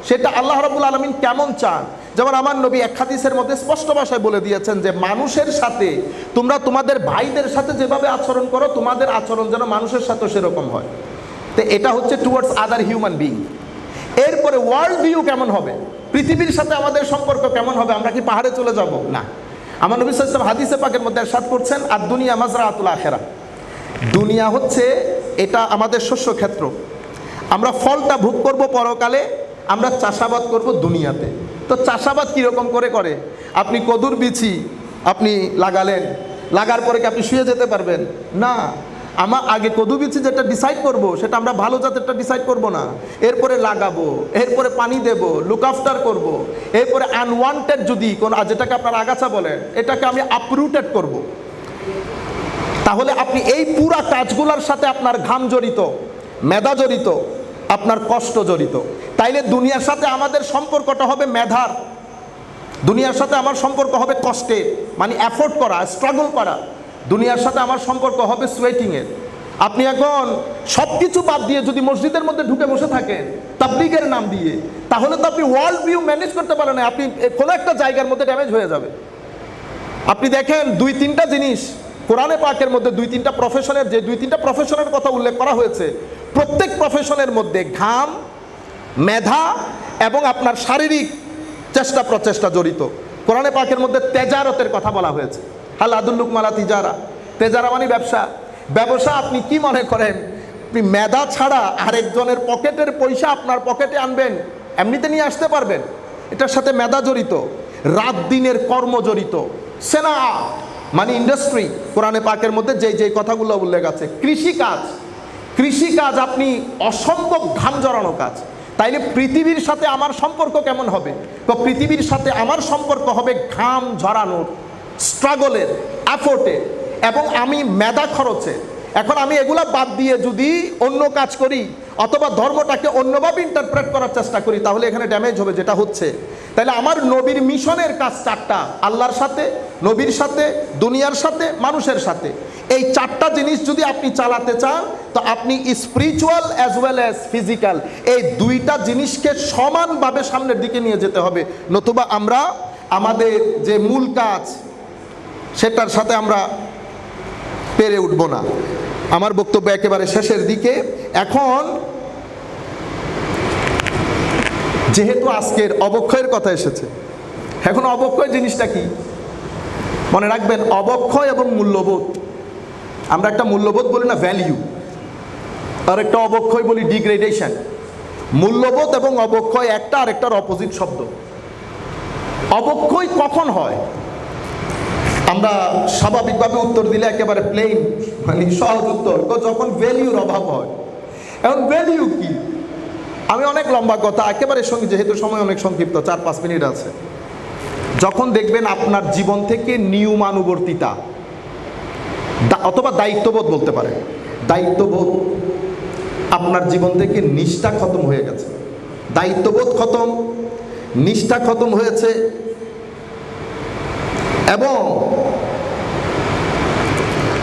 সেটা আল্লাহ রাব্বুল আলামিন কেমন চান। যেমন আমার নবী এক হাদিসের মধ্যে স্পষ্ট ভাষায় বলে দিয়েছেন যে মানুষের সাথে তোমরা তোমাদের ভাইদের সাথে যেভাবে আচরণ করো, তোমাদের আচরণ যেন মানুষের সাথে সেরকম হয়। তো এটা হচ্ছে টুয়ার্ডস আদার হিউম্যান বিং। এরপরে ওয়ার্ল্ড ভিউ কেমন হবে, পৃথিবীর সাথে আমাদের সম্পর্ক কেমন হবে? আমরা কি পাহাড়ে চলে যাব? না। আমার নবী সাল্লাল্লাহু আলাইহি ওয়াসাল্লাম হাদিসে পাকের মধ্যে ইরশাদ করছেন, আর দুনিয়া মাজরাতুল আখিরা, দুনিয়া হচ্ছে এটা আমাদের শস্য ক্ষেত্র, আমরা ফলটা ভোগ করব পরকালে, আমরা চাষাবাদ করব দুনিয়াতে। তো চাষাবাদ কীরকম করে? আপনি কদুর বিচি আপনি লাগালেন, লাগার পরে কি আপনি শুয়ে যেতে পারবেন? না। আমার আগে কদু বিচি যেটা ডিসাইড করব সেটা আমরা ভালো জাতেরটা ডিসাইড করব না, এরপরে লাগাবো, এরপরে পানি দেব, লুক আফটার করব, এরপরে আনওয়ান্টেড যদি কোন যেটাকে আপনার আগাছা বলেন এটাকে আমি আপরুটেড করব। তাহলে আপনি এই পুরা কাজগুলোর সাথে আপনার ঘাম জড়িত, মেধা জড়িত, আপনার কষ্ট জড়িত। তাইলে দুনিয়ার সাথে আমাদের সম্পর্কটা হবে মেধার, দুনিয়ার সাথে আমার সম্পর্ক হবে কষ্টের, মানে এফোর্ট করা, স্ট্রাগল করা। দুনিয়ার সাথে আমার সম্পর্ক হবে সোয়েটিংয়ের। আপনি এখন সব কিছু বাদ দিয়ে যদি মসজিদের মধ্যে ঢুকে বসে থাকেন তাবলীগের নাম দিয়ে, তাহলে তো আপনি ওয়ার্ল্ড ভিউ ম্যানেজ করতে পারেন না, আপনি কোনো একটা জায়গার মধ্যে ড্যামেজ হয়ে যাবে। আপনি দেখেন 2-3টা জিনিস কোরআনে পাকের মধ্যে, 2-3টা প্রফেশনের, যে 2-3টা প্রফেশনের কথা উল্লেখ করা হয়েছে, প্রত্যেক প্রফেশনের মধ্যে ঘাম, মেধা এবং আপনার শারীরিক চেষ্টা প্রচেষ্টা জড়িত। কোরআনে পাকের মধ্যে তেজারতের কথা বলা হয়েছে, হাল আদুল্লুকুম আলা তিজারা। তেজারা মানে ব্যবসা। ব্যবসা আপনি কি মনে করেন আপনি মেধা ছাড়া আরেকজনের পকেটের পয়সা আপনার পকেটে আনবেন, এমনিতে নিয়ে আসতে পারবেন? এটার সাথে মেধা জড়িত, রাত দিনের কর্ম জড়িত। সেনা মানে ইন্ডাস্ট্রি, কোরআনে পাকের মধ্যে যেই কথাগুলো উল্লেখ আছে। কৃষিকাজ, কৃষিকাজ আপনি অসম্ভব ঘাম জড়ানো কাজ। তাইলে পৃথিবীর সাথে আমার সম্পর্ক কেমন হবে? তো পৃথিবীর সাথে আমার সম্পর্ক হবে ঘাম ঝরানোর, স্ট্রাগলের, এফোর্টের, এবং আমি মেধা খরচে। এখন আমি এগুলা বাদ দিয়ে যদি অন্য কাজ করি অথবা ধর্মটাকে অন্যভাবে ইন্টারপ্রেট করার চেষ্টা করি, তাহলে এখানে ড্যামেজ হবে, যেটা হচ্ছে। তাহলে আমার নবীর মিশনের কাজ 4টা, আল্লাহর সাথে, নবীর সাথে, দুনিয়ার সাথে, মানুষের সাথে। এই 4টা জিনিস যদি আপনি চালাতে চান, তো আপনি spiritual as well as physical, এই 2টা জিনিসকে সমানভাবে সামনের দিকে নিয়ে যেতে হবে। নতুবা আমরা আমাদের যে মূল কাজ সেটার সাথে আমরা পেরে উঠব না। আমার বক্তব্য একেবারে শেষের দিকে। এখন যেহেতু আজকের অবক্ষয়ের কথা এসেছে, এখন অবক্ষয় জিনিসটা কি মনে রাখবেন? অবক্ষয় এবং মূল্যবোধ, আমরা একটা মূল্যবোধ বলি না ভ্যালিউ, আর একটা অবক্ষয় বলি ডিগ্রেডেশন। মূল্যবোধ এবং অবক্ষয় একটা আরেকটার অপোজিট শব্দ। অবক্ষয় কখন হয়? আমরা স্বাভাবিকভাবে উত্তর দিলে একেবারে প্লেন, মানে সহজ উত্তর, যখন ভ্যালিউর অভাব হয়। এখন ভ্যালিউ কি? আমি অনেক লম্বা কথা, একেবারে যেহেতু সময় অনেক সংক্ষিপ্ত, 4-5 মিনিট আছে। যখন দেখবেন আপনার জীবন থেকে নিয়মানুবর্তিতা অথবা দায়িত্ববোধ বলতে পারে, দায়িত্ববোধ আপনার জীবন থেকে নিষ্ঠা খতম হয়ে গেছে, দায়িত্ববোধ খতম, নিষ্ঠা খতম হয়েছে, এবং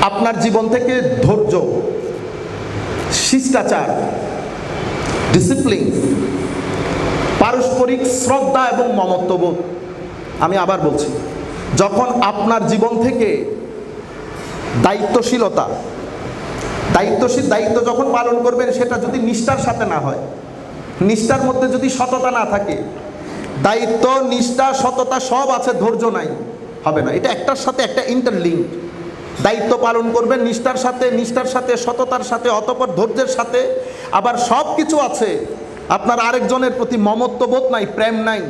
আপনার জীবন থেকে ধৈর্য, শিষ্টাচার, ডিসিপ্লিন, পারস্পরিক শ্রদ্ধা এবং মমত্ববোধ। আমি আবার বলছি, যখন আপনার জীবন থেকে দায়িত্বশীলতা, দায়িত্ব যখন পালন করবেন সেটা যদি নিষ্ঠার সাথে না হয়, নিষ্ঠার মধ্যে যদি সততা না থাকে, দায়িত্ব, নিষ্ঠা, সততা সব আছে, ধৈর্য নাই, হবে না। এটা একটার সাথে একটা ইন্টারলিঙ্ক। দায়িত্ব পালন করবেন নিষ্ঠার সাথে, সততার সাথে, অতঃপর ধৈর্যের সাথে, আবার সব কিছু আছে, আপনার আরেকজনের প্রতি মমত্ববোধ নাই, প্রেম নাই,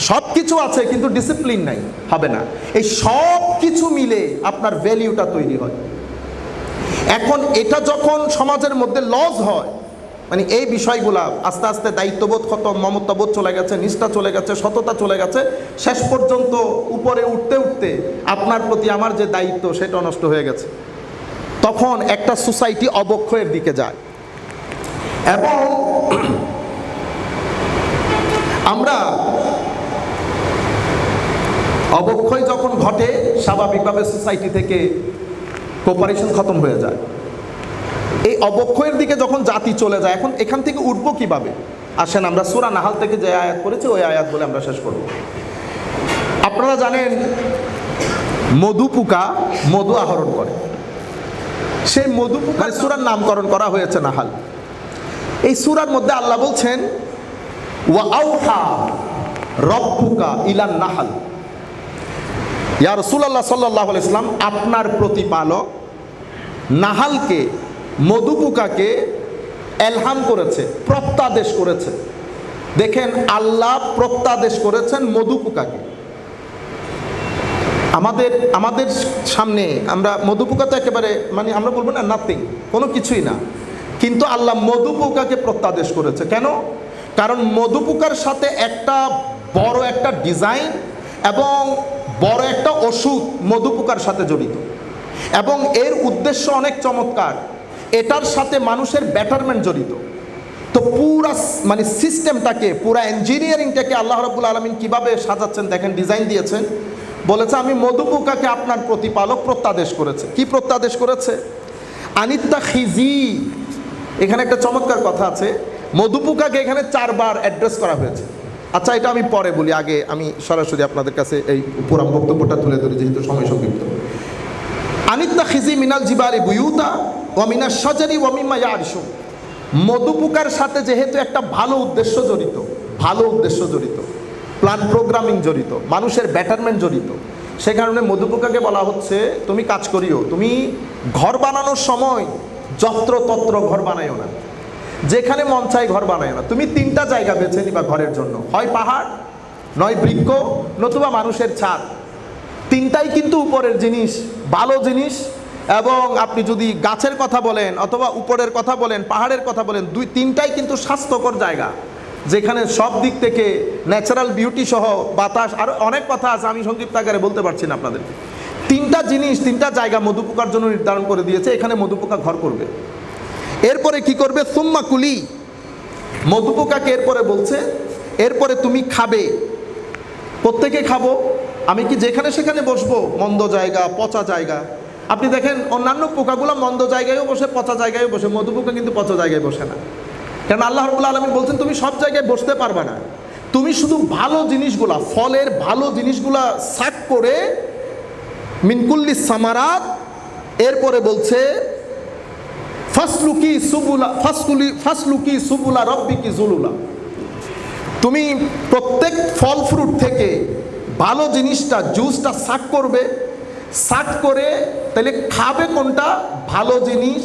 সব কিছু আছে কিন্তু ডিসিপ্লিন নাই, হবে না। এই সব কিছু মিলে আপনার ভ্যালিউটা তৈরি হয়। এখন এটা যখন সমাজের মধ্যে লস হয়, মানে এই বিষয়গুলা আস্তে আস্তে দায়িত্ববোধ খতম, মমত্ববোধ চলে গেছে, নিষ্ঠা চলে গেছে, সততা চলে গেছে, শেষ পর্যন্ত উপরে উঠতে উঠতে আপনার প্রতি আমার যে দায়িত্ব সেটা নষ্ট হয়ে গেছে, তখন একটা সোসাইটি অবক্ষয়ের দিকে যায়। এবং আমরা অবক্ষয় যখন ঘটে, স্বাভাবিকভাবে সোসাইটি থেকে কোপারেশন খতম হয়ে যায়। এই অবক্ষয়ের দিকে যখন জাতি চলে যায়, এখন এখান থেকে উঠবো কিভাবে? আসেন আমরা সূরা নাহাল থেকে যে আয়াত করেছি ওই আয়াত বলে আমরা শেষ করব। আপনারা জানেন মধু পোকা মধু আহরণ করে, সেই মধু পোকার সূরার নামকরণ করা হয়েছে নাহাল। এই সূরার মধ্যে আল্লাহ বলছেন ওয়া আউহা রব্বুকা ইলান নাহাল, ইয়া রাসূলুল্লাহ সাল্লাল্লাহু আলাইহি ওয়াসাল্লাম, আপনার প্রতিপালক নাহালকে, মধু পোকাকে এলহাম করেছে, প্রত্যাদেশ করেছে। দেখেন, আল্লাহ প্রত্যাদেশ করেছেন মধু পোকাকে। আমাদের আমাদের সামনে আমরা মধুপোকা তো একেবারে মানে আমরা বলবো না নাথিং, কোনো কিছুই না, কিন্তু আল্লাহ মধুপোকাকে প্রত্যাদেশ করেছে। কেন? কারণ মধুপোকার সাথে একটা বড় একটা ডিজাইন এবং বড় একটা ওষুধ মধুপোকার সাথে জড়িত, এবং এর উদ্দেশ্য অনেক চমৎকার। এটার সাথে মানুষের ব্যাটারমেন্ট জড়িত। তো পুরা মানে সিস্টেমটাকে, পুরা ইঞ্জিনিয়ারিংটাকে আল্লাহ রাব্বুল আলামিন কিভাবে সাজাচ্ছেন দেখেন, ডিজাইন দিয়েছেন। বলেছে আমি মধুপোকাকে আপনার প্রতিপালক প্রত্যাদেশ করেছে। কি প্রত্যাদেশ করেছে? আনিত্তা খিজি। এখানে একটা চমৎকার কথা আছে, মধুপোকাকে এখানে 4 বার অ্যাড্রেস করা হয়েছে। আচ্ছা, এটা আমি পরে বলি, আগে আমি সরাসরি আপনাদের কাছে এই পুরাম বক্তব্যটা তুলে ধরি যেহেতু সময় সংক্ষিপ্ত। আনিত্তা খিজি মিনাল জিবারি বুয়ুতা ওয়া মিনাশ শাজারি ওয়া মিম্মা ইয়ারশুন। মধুপোকার সাথে যেহেতু একটা ভালো উদ্দেশ্য জড়িত, প্ল্যান প্রোগ্রামিং জড়িত, মানুষের ব্যাটারমেন্ট জড়িত, সে কারণে মধুপোকাকে বলা হচ্ছে তুমি কাজ করিও, তুমি ঘর বানানোর সময় যত্রতত্র ঘর বানাইও না, যেখানে মন চাই ঘর বানাইও না। তুমি 3টা জায়গা বেছে নিবা ঘরের জন্য, হয় পাহাড়, নয় বৃক্ষ, নতুবা মানুষের ছাদ। 3টাই কিন্তু উপরের জিনিস, ভালো জিনিস। এবং আপনি যদি গাছের কথা বলেন অথবা উপরের কথা বলেন, পাহাড়ের কথা বলেন, 3টাই কিন্তু স্বাস্থ্যকর জায়গা, যেখানে সব দিক থেকে ন্যাচারাল বিউটি সহ বাতাস, আর অনেক কথা আছে, আমি সংক্ষিপ্ত আকারে বলতে পারছি না আপনাদের। 3টা জিনিস, 3টা জায়গা মধুপোকার জন্য নির্ধারণ করে দিয়েছে, এখানে মধুপোকা ঘর করবে। এরপরে কি করবে? সুম্মা কুলি। মধুপোকাকে এরপরে বলছে এরপরে তুমি খাবে। প্রত্যেকে খাবো। আমি কি যেখানে সেখানে বসবো? মন্দ জায়গা, পচা জায়গা। আপনি দেখেন অন্যান্য পোকাগুলো মন্দ জায়গায়ও বসে, পচা জায়গায়ও বসে, মধুপোকা কিন্তু পচা জায়গায় বসে না। কারণ আল্লাহ রাব্বুল আলামিন বলছেন তুমি সব জায়গায় বসতে পারবে না, তুমি শুধু ভালো জিনিসগুলা, ফলের ভালো জিনিসগুলা সাক করে মিনকুল্লি সামারাত। এরপরে বলছে ফাসলুকি সুবুলা রব্বিকি জুলুলা। তুমি প্রত্যেক ফল ফ্রুট থেকে ভালো জিনিসটা, জুসটা সাক করবে, সাক করে তাহলে খাবে কোনটা? ভালো জিনিস,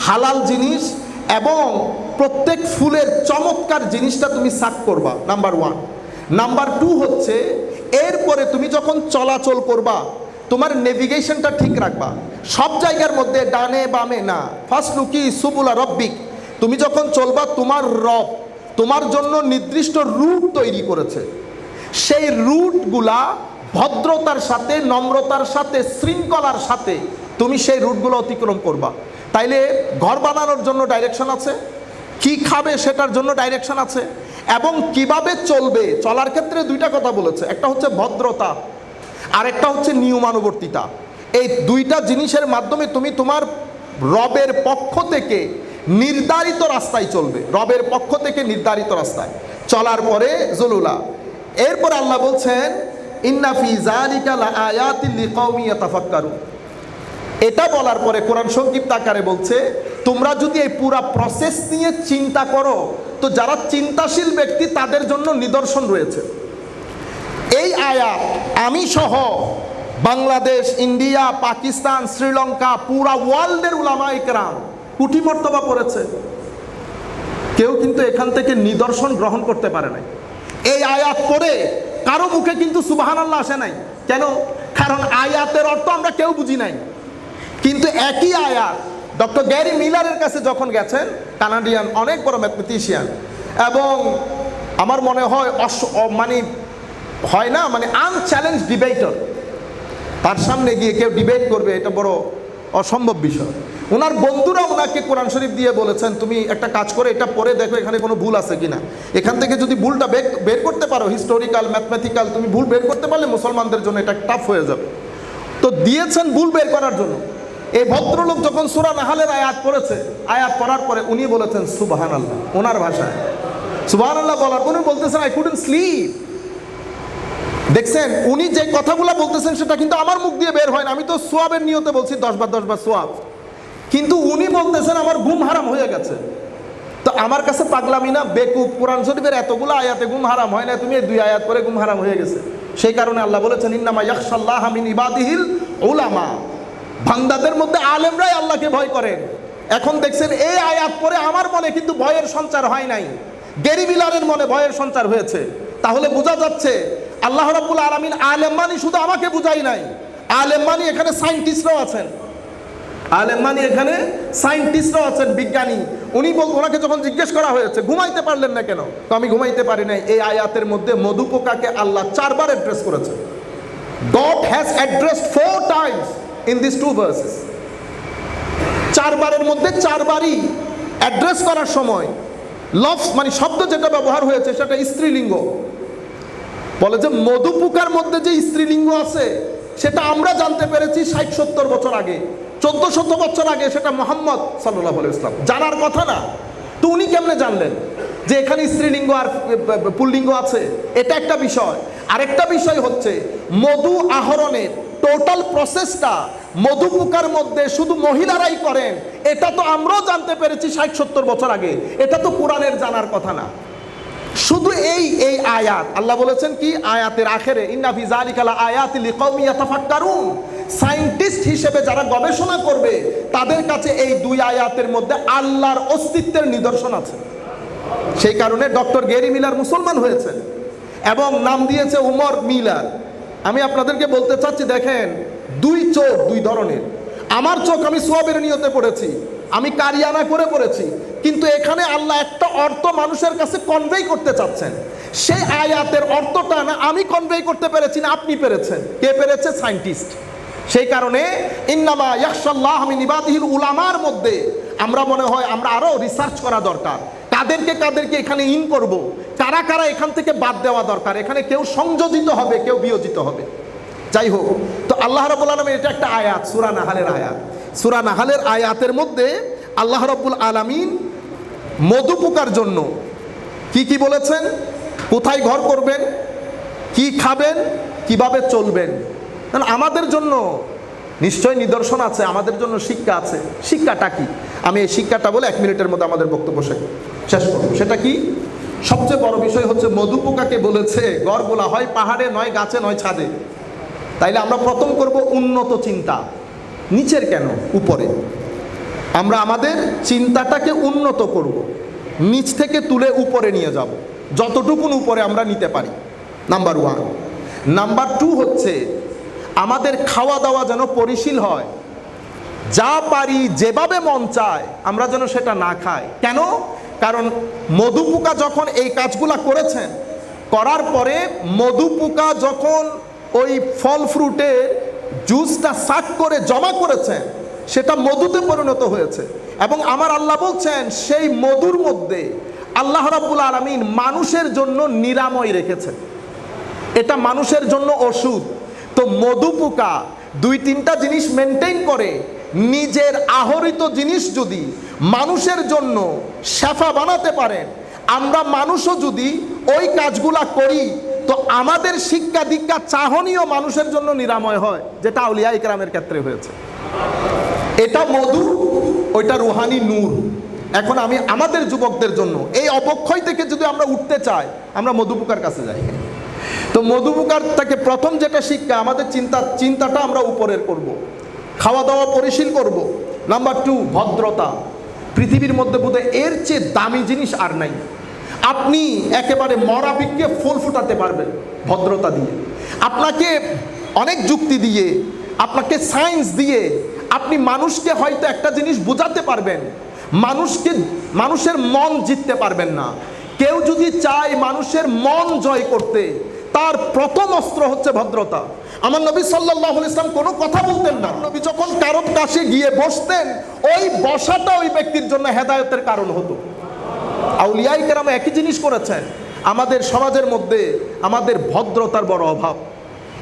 হালাল জিনিস, এবং প্রত্যেক ফুলের চমৎকার জিনিসটা তুমি সাক করবা, নাম্বার 1। নাম্বার 2 হচ্ছে এরপরে তুমি যখন চলাচল করবা তোমার নেভিগেশনটা ঠিক রাখবা, সব জায়গার মধ্যে ডানে বামে না। ফাসলুকি সুবুলা রব্বিক। তুমি যখন চলবা, তোমার রব তোমার জন্য নির্দিষ্ট রুট তৈরি করেছে, সেই রুটগুলা ভদ্রতার সাথে, নম্রতার সাথে, শৃঙ্খলার সাথে তুমি সেই রুটগুলো অতিক্রম করবা। তাইলে ঘর বানানোর জন্য ডাইরেকশন আছে, কি খাবে সেটার জন্য ডাইরেকশন আছে, এবং কিভাবে চলবে, চলার ক্ষেত্রে 2টা কথা বলেছে, একটা হচ্ছে ভদ্রতা আর একটা হচ্ছে নিয়মানুবর্তিতা। এই 2টা জিনিসের মাধ্যমে তুমি তোমার রবের পক্ষ থেকে নির্ধারিত রাস্তায় চলবে, রবের পক্ষ থেকে নির্ধারিত রাস্তায় চলার পরে জুলুলা। এরপর আল্লাহ বলছেন ইন্না ফি যালিকা লাআয়াতিন লিকাওমি ইয়াতাফাক্কারুন। এটা বলার পরে কোরআন সংক্ষিপ্ত আকারে বলছে তোমরা যদি এই পুরা প্রসেস নিয়ে চিন্তা করো তো যারা চিন্তাশীল ব্যক্তি তাদের জন্য নিদর্শন রয়েছে। এই আয়াত আমি সহ বাংলাদেশ, ইন্ডিয়া, পাকিস্তান, শ্রীলঙ্কা, পুরা ওয়ার্ল্ডের উলামায়ে কেরাম কোটি মর্তবা পড়েছে, কেউ কিন্তু এখান থেকে নিদর্শন গ্রহণ করতে পারে নাই। এই আয়াত পড়ে কারো মুখে কিন্তু সুবহানাল্লাহ আসে নাই। কেন? কারণ আয়াতের অর্থ আমরা কেউ বুঝি নাই। কিন্তু একই আয়াত ডক্টর গ্যারি মিলারের কাছে যখন গেছেন, কানাডিয়ান অনেক বড় ম্যাথমেটিশিয়ান, এবং আমার মনে হয় মানে হয় না মানে আনচ্যালেঞ্জ ডিবেটর, তার সামনে গিয়ে কেউ ডিবেট করবে এটা বড় অসম্ভব বিষয়। ওনার বন্ধুরা ওনাকে কোরআন শরীফ দিয়ে বলেছেন তুমি একটা কাজ করে এটা পড়ে দেখো এখানে কোনো ভুল আছে কিনা, এখান থেকে যদি ভুলটা বের করতে পারো, হিস্টোরিক্যাল, ম্যাথমেটিক্যাল, তুমি ভুল বের করতে পারলে মুসলমানদের জন্য এটা টাফ হয়ে যাবে। তো দিয়েছেন ভুল বের করার জন্য। এই ভদ্রলোক যখন সূরা নাহালের আয়াত পড়েছে, আয়াত পড়ার পরে উনি বলেছেন সুবহানাল্লাহ, ওনার ভাষায় সুবহানাল্লাহ বলার পরে বলতেছেন আই কুডন্ট স্লিপ। দেখছেন উনি যে কথাগুলো বলতেছেন সেটা কিন্তু আমার মুখ দিয়ে বের হয় না, আমি তো সোয়াবের নিয়তে বলছি 10 বার সোয়াব, কিন্তু উনি বলতেছেন আমার ঘুম হারাম হয়ে গেছে। তো আমার কাছে পাগলামি না, বেকুব। কোরআন শরীফের এতগুলো আয়াতে ঘুম হারাম হয় না, তুমি এই 2 আয়াত পরে ঘুম হারাম হয়ে গেছে। সেই কারণে আল্লাহ বলেছেন ইন্নামা ইয়াখশাল্লাহা মিন ইবাদিহিল উলামা, বান্দাদের মধ্যে আলেমরাই আল্লাহকে ভয় করেন। এখন দেখছেন এই আয়াত পরে আমার মনে কিন্তু ভয়ের সঞ্চার হয় নাই, গ্যারি মিলারের মনে ভয়ের সঞ্চার হয়েছে। তাহলে বোঝা যাচ্ছে আল্লাহ রাব্বুল আলামিন আলেম মানে শুধু আমাকে বুঝাই নাই, আলেম মানে এখানে সায়েন্টিস্টরাও আছেন, আলেম মানে এখানে সায়েন্টিস্টরাও আছেন, বিজ্ঞানী। ওনাকে যখন জিজ্ঞেস করা হয়েছে ঘুমাইতে পারলেন না কেন, তো আমি ঘুমাইতে পারি নাই। এই আয়াতের মধ্যে মধু পোকাকে আল্লাহ 4 বার অ্যাড্রেস করেছে। God has addressed 4 times in these 2 verses. 4 বারের মধ্যে 4 বারই অ্যাড্রেস করার সময় লফজ মানে শব্দ যেটা ব্যবহার হয়েছে সেটা স্ত্রীলিঙ্গ। বলে যে মধু পোকার মধ্যে যে স্ত্রীলিঙ্গ আছে সেটা আমরা জানতে পেরেছি 60-70 বছর আগে, 1400 বছর আগে সেটা মুহাম্মদ সাল্লাল্লাহু আলাইহি ওয়াসাল্লাম জানার কথা না। তো উনি কেমনে জানলেন যে এখানে স্ত্রীলিঙ্গ আর পুল্লিঙ্গ আছে? এটা একটা বিষয়। আরেকটা বিষয় হচ্ছে মধু আহরণের টোটাল প্রসেসটা মধু পোকার মধ্যে শুধু মহিলারাই করেন, এটা তো আমরাও জানতে পেরেছি 60-70 বছর আগে। এটা তো কোরআনের জানার কথা না। শুধু এই আয়াত আল্লাহ বলেছেন কি আয়াতের আখেরে, ইন্না ফি যালিকা লাআয়াতিন লিকাওমি ইয়াতাফাক্কারুন। সায়েন্টিস্ট হিসেবে যারা গবেষণা করবে তাদের কাছে এই 2 আয়াতের মধ্যে আল্লাহর অস্তিত্বের নিদর্শন আছে। সেই কারণে ডক্টর গ্যারি মিলার মুসলমান হয়েছেন এবং নাম দিয়েছে উমর মিলার। আমি আপনাদেরকে বলতে চাচ্ছি, দেখেন 2 চোখ 2 ধরনের। আমার চোখ আমি সোয়াবের নিয়তে পড়েছি, আমি কারিয়ানা করে পড়েছি, কিন্তু এখানে আল্লাহ একটা অর্থ মানুষের কাছে কনভে করতে চাচ্ছেন। সেই আয়াতের অর্থটা না আমি কনভে করতে পেরেছি না আপনি পেরেছেন। কে পেরেছে? সায়েন্টিস্ট। সেই কারণে ইন্নামা ইয়াখশাল্লাহ মিন ইবাদিহিল উলামার মধ্যে আমরা মনে হয় আমরা আরো রিসার্চ করা দরকার। কাদেরকে এখানে ইন করব, কারা কারা এখান থেকে বাদ দেওয়া দরকার। এখানে কেউ সংযোজিত হবে, কেউ বিয়োজিত হবে। যাই হোক, তো আল্লাহ রাব্বুল আলামিন, এটা একটা আয়াত, সূরা নাহালের আয়াত। সূরা নাহালের আয়াতের মধ্যে আল্লাহ রাব্বুল আলামিন মধু পোকার জন্য কি কি বলেছেন, কোথায় ঘর করবেন, কি খাবেন, কিভাবে চলবেন। কারণ আমাদের জন্য নিশ্চয় নিদর্শন আছে, আমাদের জন্য শিক্ষা আছে। শিক্ষাটা কি? আমি এই শিক্ষাটা বলে 1 মিনিটের মধ্যে আমাদের বক্তব্য শেষ করব। সেটা কি? সবচেয়ে বড় বিষয় হচ্ছে মধু পোকাকে বলেছে ঘর বলা হয় পাহাড়ে নয়, গাছে নয়, ছাদে। তাইলে আমরা প্রথম করব উন্নত চিন্তা। নিচের কেন, উপরে। আমরা আমাদের চিন্তাটাকে উন্নত করব, নিচ থেকে তুলে উপরে নিয়ে যাব, যতটুকুন উপরে আমরা নিতে পারি। নাম্বার 1। নাম্বার 2 হচ্ছে আমাদের খাওয়া দাওয়া যেন পরিশীল হয়। যা পারি যেভাবে মন চায় আমরা যেন সেটা না খাই। কেন? কারণ মধু পোকা যখন এই কাজগুলা করেছেন, করার পরে মধু পোকা যখন ওই ফল ফ্রুটের জুসটা সাক করে জমা করেছেন, সেটা মধুতে পরিণত হয়েছে। এবং আমার আল্লাহ বলছেন সেই মধুর মধ্যে আল্লাহ রাব্বুল আলামিন মানুষের জন্য নিরাময় রেখেছেন। এটা মানুষের জন্য ওষুধ। তো মধু পোকা 2-3টা জিনিস মেনটেন করে। নিজের আহরিত জিনিস যদি মানুষের জন্য শেফা বানাতে পারেন, আমরা মানুষও যদি ওই কাজগুলা করি, তো আমাদের শিক্ষা দীক্ষা চাহনীয় মানুষের জন্য নিরাময় হয়, যেটা আউলিয়া ইকরামের ক্ষেত্রে হয়েছে। এটা মধু, ওইটা রুহানি নূর। এখন আমি আমাদের যুবকদের জন্য এই অবক্ষয় থেকে যদি আমরা উঠতে চাই, আমরা মধু পোকার কাছে যাই। তো মধু পোকার থেকে প্রথম যেটা শিক্ষা, আমাদের চিন্তাটা আমরা উপরের করব, খাওয়া দাওয়া পরিশীল করব। নাম্বার 2, ভদ্রতা। পৃথিবীর মধ্যে বোধহয় এর চেয়ে দামি জিনিস আর নাই। আপনি একেবারে মরা বৃক্ষে ফুল ফুটাতে পারবেন ভদ্রতা দিয়ে। আপনাকে অনেক যুক্তি দিয়ে, আপনাকে সায়েন্স দিয়ে আপনি মানুষকে হয়তো একটা জিনিস বোঝাতে পারবেন, মানুষের মন জিততে পারবেন না। কেউ যদি চায় মানুষের মন জয় করতে, তার প্রথম অস্ত্র হচ্ছে ভদ্রতা। আমার নবী সাল্লাল্লাহু আলাইহি ওয়াসাল্লাম কোনো কথা বলতেন না। নবী যখন কারো কাছে গিয়ে বসতেন, ওই বসাটা ওই ব্যক্তির জন্য হেদায়েতের কারণ হতো। আউলিয়া ইকরাম একই জিনিস করেছেন। আমাদের সমাজের মধ্যে আমাদের ভদ্রতার বড় অভাব।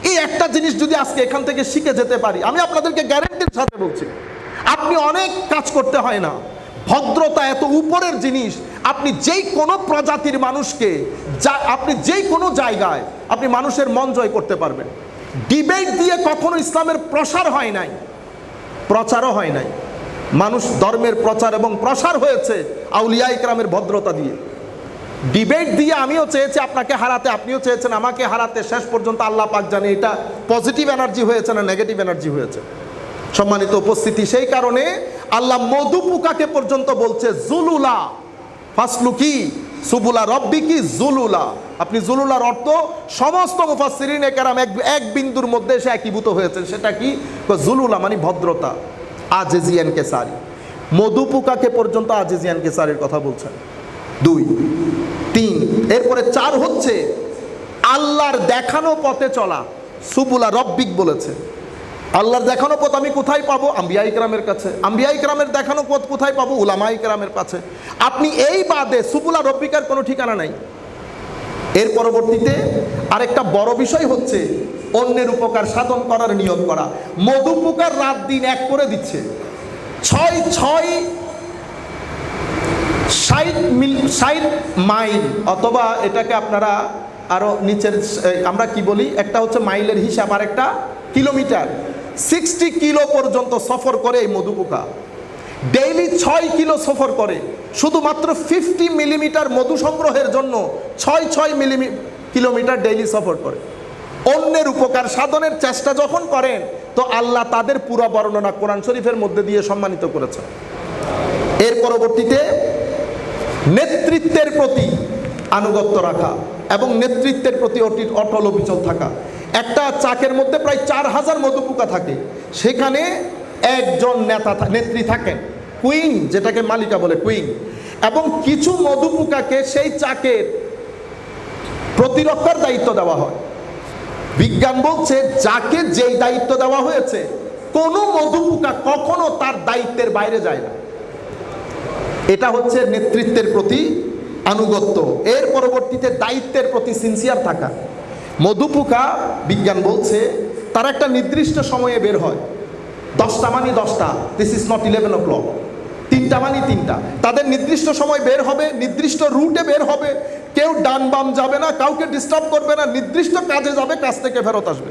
এই একটা জিনিস যদি আজকে এখান থেকে শিখে যেতে পারি, আমি আপনাদেরকে গ্যারান্টির সাথে বলছি, আপনি অনেক কাজ করতে হয় না। ভদ্রতা এত উপরের জিনিস। আপনি যেই কোনো প্রজাতির মানুষকে, আপনি যেই কোনো জায়গায় আপনি মানুষের মন জয় করতে পারবেন। ডিবেট দিয়ে কখনো ইসলামের প্রসার হয় নাই, প্রচারও হয় নাই। মানুষ ধর্মের প্রচার এবং প্রসার হয়েছে আউলিয়া ইকরামের ভদ্রতা দিয়ে। ডিবেট দিয়ে আমিও চেয়েছি আপনাকে হারাতে, আপনিও চেয়েছেন আমাকে হারাতে। শেষ পর্যন্ত আল্লাহ পাক জানে এটা পজিটিভ এনার্জি হয়েছে না নেগেটিভ এনার্জি হয়েছে। সম্মানিত উপস্থিতি, সেই কারণে আল্লাহ মধু পোকাকে পর্যন্ত বলছে জুলুলা ফাসলুকি সুবুলা রব্বিকি জুলুলা। আপনি জুলুলার অর্থ সমস্ত মুফাসসিরিনে কেরাম এক বিন্দুর মধ্যে এসে একীভূত হয়েছে। সেটা কি? জুলুলা মানে ভদ্রতা। আজিজিয়ান কেসারি, মধু পোকাকে পর্যন্ত আজিজিয়ান কেসারির কথা বলছেন। 2, 3, এরপরে 4 হচ্ছে আল্লাহর দেখানো পথে চলা। সুবুলা রব্বিক বলেছে। আল্লাহর দেখানো পথ আমি কোথায় পাবো? আম্বিয়া ইকরামের কাছে। আম্বিয়া ইকরামের দেখানো পথ কোথায় পাবো? উলামা ইকরামের কাছে। আপনি এই বাদে সুবুলা রব্বিকার কোনো ঠিকানা নাই। এর পরবর্তীতে আরেকটা বড় বিষয় হচ্ছে অন্যের উপকার সাধন করার নিয়ত করা। মধু পোকার রাত দিন এক করে দিচ্ছে। 60 মাইল, অথবা এটাকে আপনারা আরো নিচের আমরা কি বলি, একটা হচ্ছে মাইলের হিসাব আর একটা কিলোমিটার। 60 কিলো পর্যন্ত সফর করে এই মধু পোকা। ডেইলি 6 কিলো সফর করে শুধুমাত্র 50 মিলিমিটার মধু সংগ্রহের জন্য। 6 কিলোমিটার ডেইলি সফর করে। অন্যের উপকার সাধনের চেষ্টা যখন করেন তো আল্লাহ তাদের পুরো বর্ণনা কোরআন শরীফের মধ্যে দিয়ে সম্মানিত করেছেন। এর পরবর্তীতে নেতৃত্বের প্রতি আনুগত্য রাখা এবং নেতৃত্বের প্রতি অটল অবিচল থাকা। একটা চাকের মধ্যে প্রায় 4000 মধু পোকা থাকে, সেখানে একজন নেত্রী থাকেন, কুইন, যেটাকে মালিকা বলে, কুইন। এবং কিছু মধু পোকাকে সেই চাকের প্রতিরক্ষার দায়িত্ব দেওয়া হয়। বিজ্ঞান বলছে যাকে যেই দায়িত্ব দেওয়া হয়েছে কোনো মধু পোকা কখনো তার দায়িত্বের বাইরে যায় না। এটা হচ্ছে নেতৃত্বের প্রতি আনুগত্য। এর পরবর্তীতে দায়িত্বের প্রতি সিনসিয়ার থাকা। মধু পোকা, বিজ্ঞান বলছে, তারা একটা নির্দিষ্ট সময়ে বের হয়। 10টা মানে 10টা, দিস ইজ নট 11 o'clock। 3টা মানে 3টা। তাদের নির্দিষ্ট সময় বের হবে, নির্দিষ্ট রুটে বের হবে, কেউ ডান বাম যাবে না, কাউকে ডিস্টার্ব করবে না, নির্দিষ্ট কাজে যাবে, কাজ থেকে ফেরত আসবে।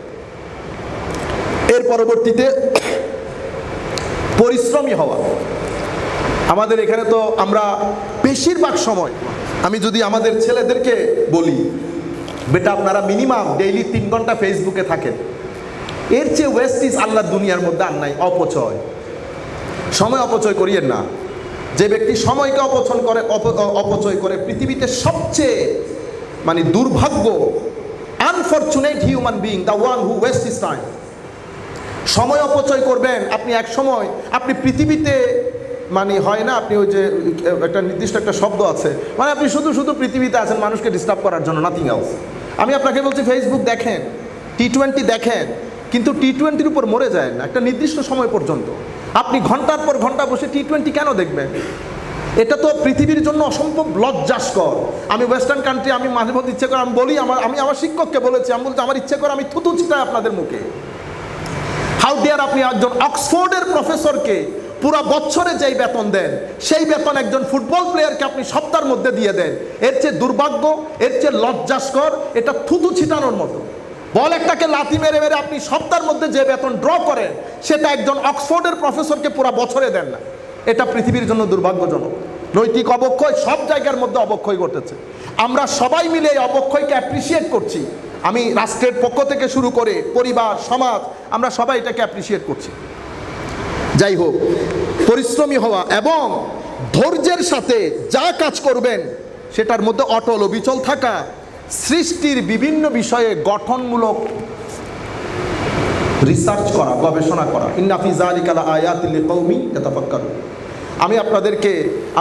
এর পরবর্তীতে পরিশ্রমী হওয়া। আমাদের এখানে তো আমরা বেশিরভাগ সময়, আমি যদি আমাদের ছেলেদেরকে বলি, বেটা আপনারা মিনিমাম ডেইলি 3 ঘন্টা ফেসবুকে থাকেন, এর চেয়ে ওয়েস্টিজ আল্লাহ দুনিয়ার মধ্যে আর নাই। অপচয়, সময় অপচয় করিয়েন না। যে ব্যক্তি সময়কে অপচয় করে পৃথিবীতে সবচেয়ে মানে দুর্ভাগ্য, unfortunate human being, the one who West his time. সময় অপচয় করবেন আপনি, এক সময় আপনি পৃথিবীতে মানে হয় না, আপনি ওই যে একটা নির্দিষ্ট একটা শব্দ আছে, মানে আপনি শুধু পৃথিবীতে আছেন মানুষকে ডিস্টার্ব করার জন্য, নাথিং এলস। আমি আপনাকে বলছি ফেসবুক দেখেন, T20 দেখেন, কিন্তু T20-র উপর মরে যায় না একটা নির্দিষ্ট সময় পর্যন্ত। আপনি ঘন্টার পর ঘন্টা বসে T20 কেন দেখবেন? এটা তো পৃথিবীর জন্য অসম্ভব লজ্জাস্কর। আমি ওয়েস্টার্ন কান্ট্রি, আমি মাঝে মধ্যে ইচ্ছে করে আমি বলি, আমি আমার শিক্ষককে বলেছি, আমি বলছি আমার ইচ্ছে করে আমি থুতু ছিটাই আপনাদের মুখে। হাউ ডিয়ার আপনি একজন অক্সফোর্ডের প্রফেসরকে পুরো বছরে যেই বেতন দেন, সেই বেতন একজন ফুটবল প্লেয়ারকে আপনি সপ্তাহের মধ্যে দিয়ে দেন। এর চেয়ে দুর্ভাগ্য, এর চেয়ে লজ্জাস্কর, এটা থুতু ছিটানোর মতো। বল একটাকে লাথি মেরে মেরে আপনি সপ্তাহের মধ্যে যে বেতন ড্র করেন, সেটা একজন অক্সফোর্ডের প্রফেসরকে পুরো বছরে দেন না। এটা পৃথিবীর জন্য দুর্ভাগ্যজনক। নৈতিক অবক্ষয় সব জায়গার মধ্যে অবক্ষয় ঘটেছে। আমরা সবাই মিলে এই অবক্ষয়কে অ্যাপ্রিসিয়েট করছি। আমি রাষ্ট্রের পক্ষ থেকে শুরু করে পরিবার, সমাজ, আমরা সবাই এটাকে অ্যাপ্রিসিয়েট করছি। যাই হোক, পরিশ্রমী হওয়া এবং ধৈর্যের সাথে যা কাজ করবেন সেটার মধ্যে অটল অবিচল থাকা, সৃষ্টির বিভিন্ন বিষয়ে গঠনমূলক রিসার্চ করা, গবেষণা করা। ইন্না ফি যালিকা লাআয়াতিন লিকাউমিন ইয়াতাফাক্কারুন। আমি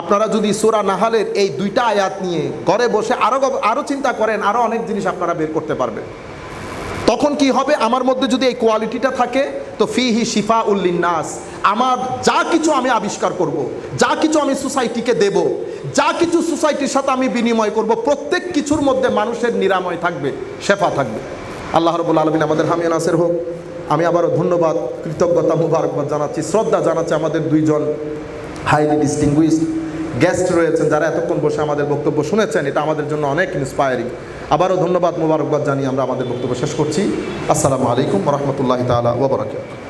আপনারা যদি সূরা নাহালের এই 2টা আয়াত নিয়ে ঘরে বসে আরো চিন্তা করেন, আরো অনেক জিনিস আপনারা বের করতে পারবেন। তখন কি হবে? আমার মধ্যে যদি এই কোয়ালিটিটা থাকে, তো ফিহি শিফাউল লিন্নাস। আমার যা কিছু আমি আবিষ্কার করব, যা কিছু আমি সোসাইটিকে দেব, যা কিছু সোসাইটির সাথে আমি বিনিময় করব, প্রত্যেক কিছুর মধ্যে মানুষের নিরাময় থাকবে, শেফা থাকবে। আল্লাহ রাব্বুল আলামিন আমাদের হামিয়া নাসির হোক। আমি আবারও ধন্যবাদ, কৃতজ্ঞতা, মুবারকবাদ জানাচ্ছি, শ্রদ্ধা জানাচ্ছি আমাদের 2জন হাইলি ডিস্টিংগুইশড গেস্ট রয়েছেন, যারা এতক্ষণ বসে আমাদের বক্তব্য শুনেছেন। এটা আমাদের জন্য অনেক ইন্সপায়ারিং। আবারও ধন্যবাদ, মুবারকবাদ জানিয়ে আমরা আমাদের বক্তব্য শেষ করছি। আসসালামু আলাইকুম ওয়া রাহমাতুল্লাহি তাআলা ওয়া বারাকাতুহু।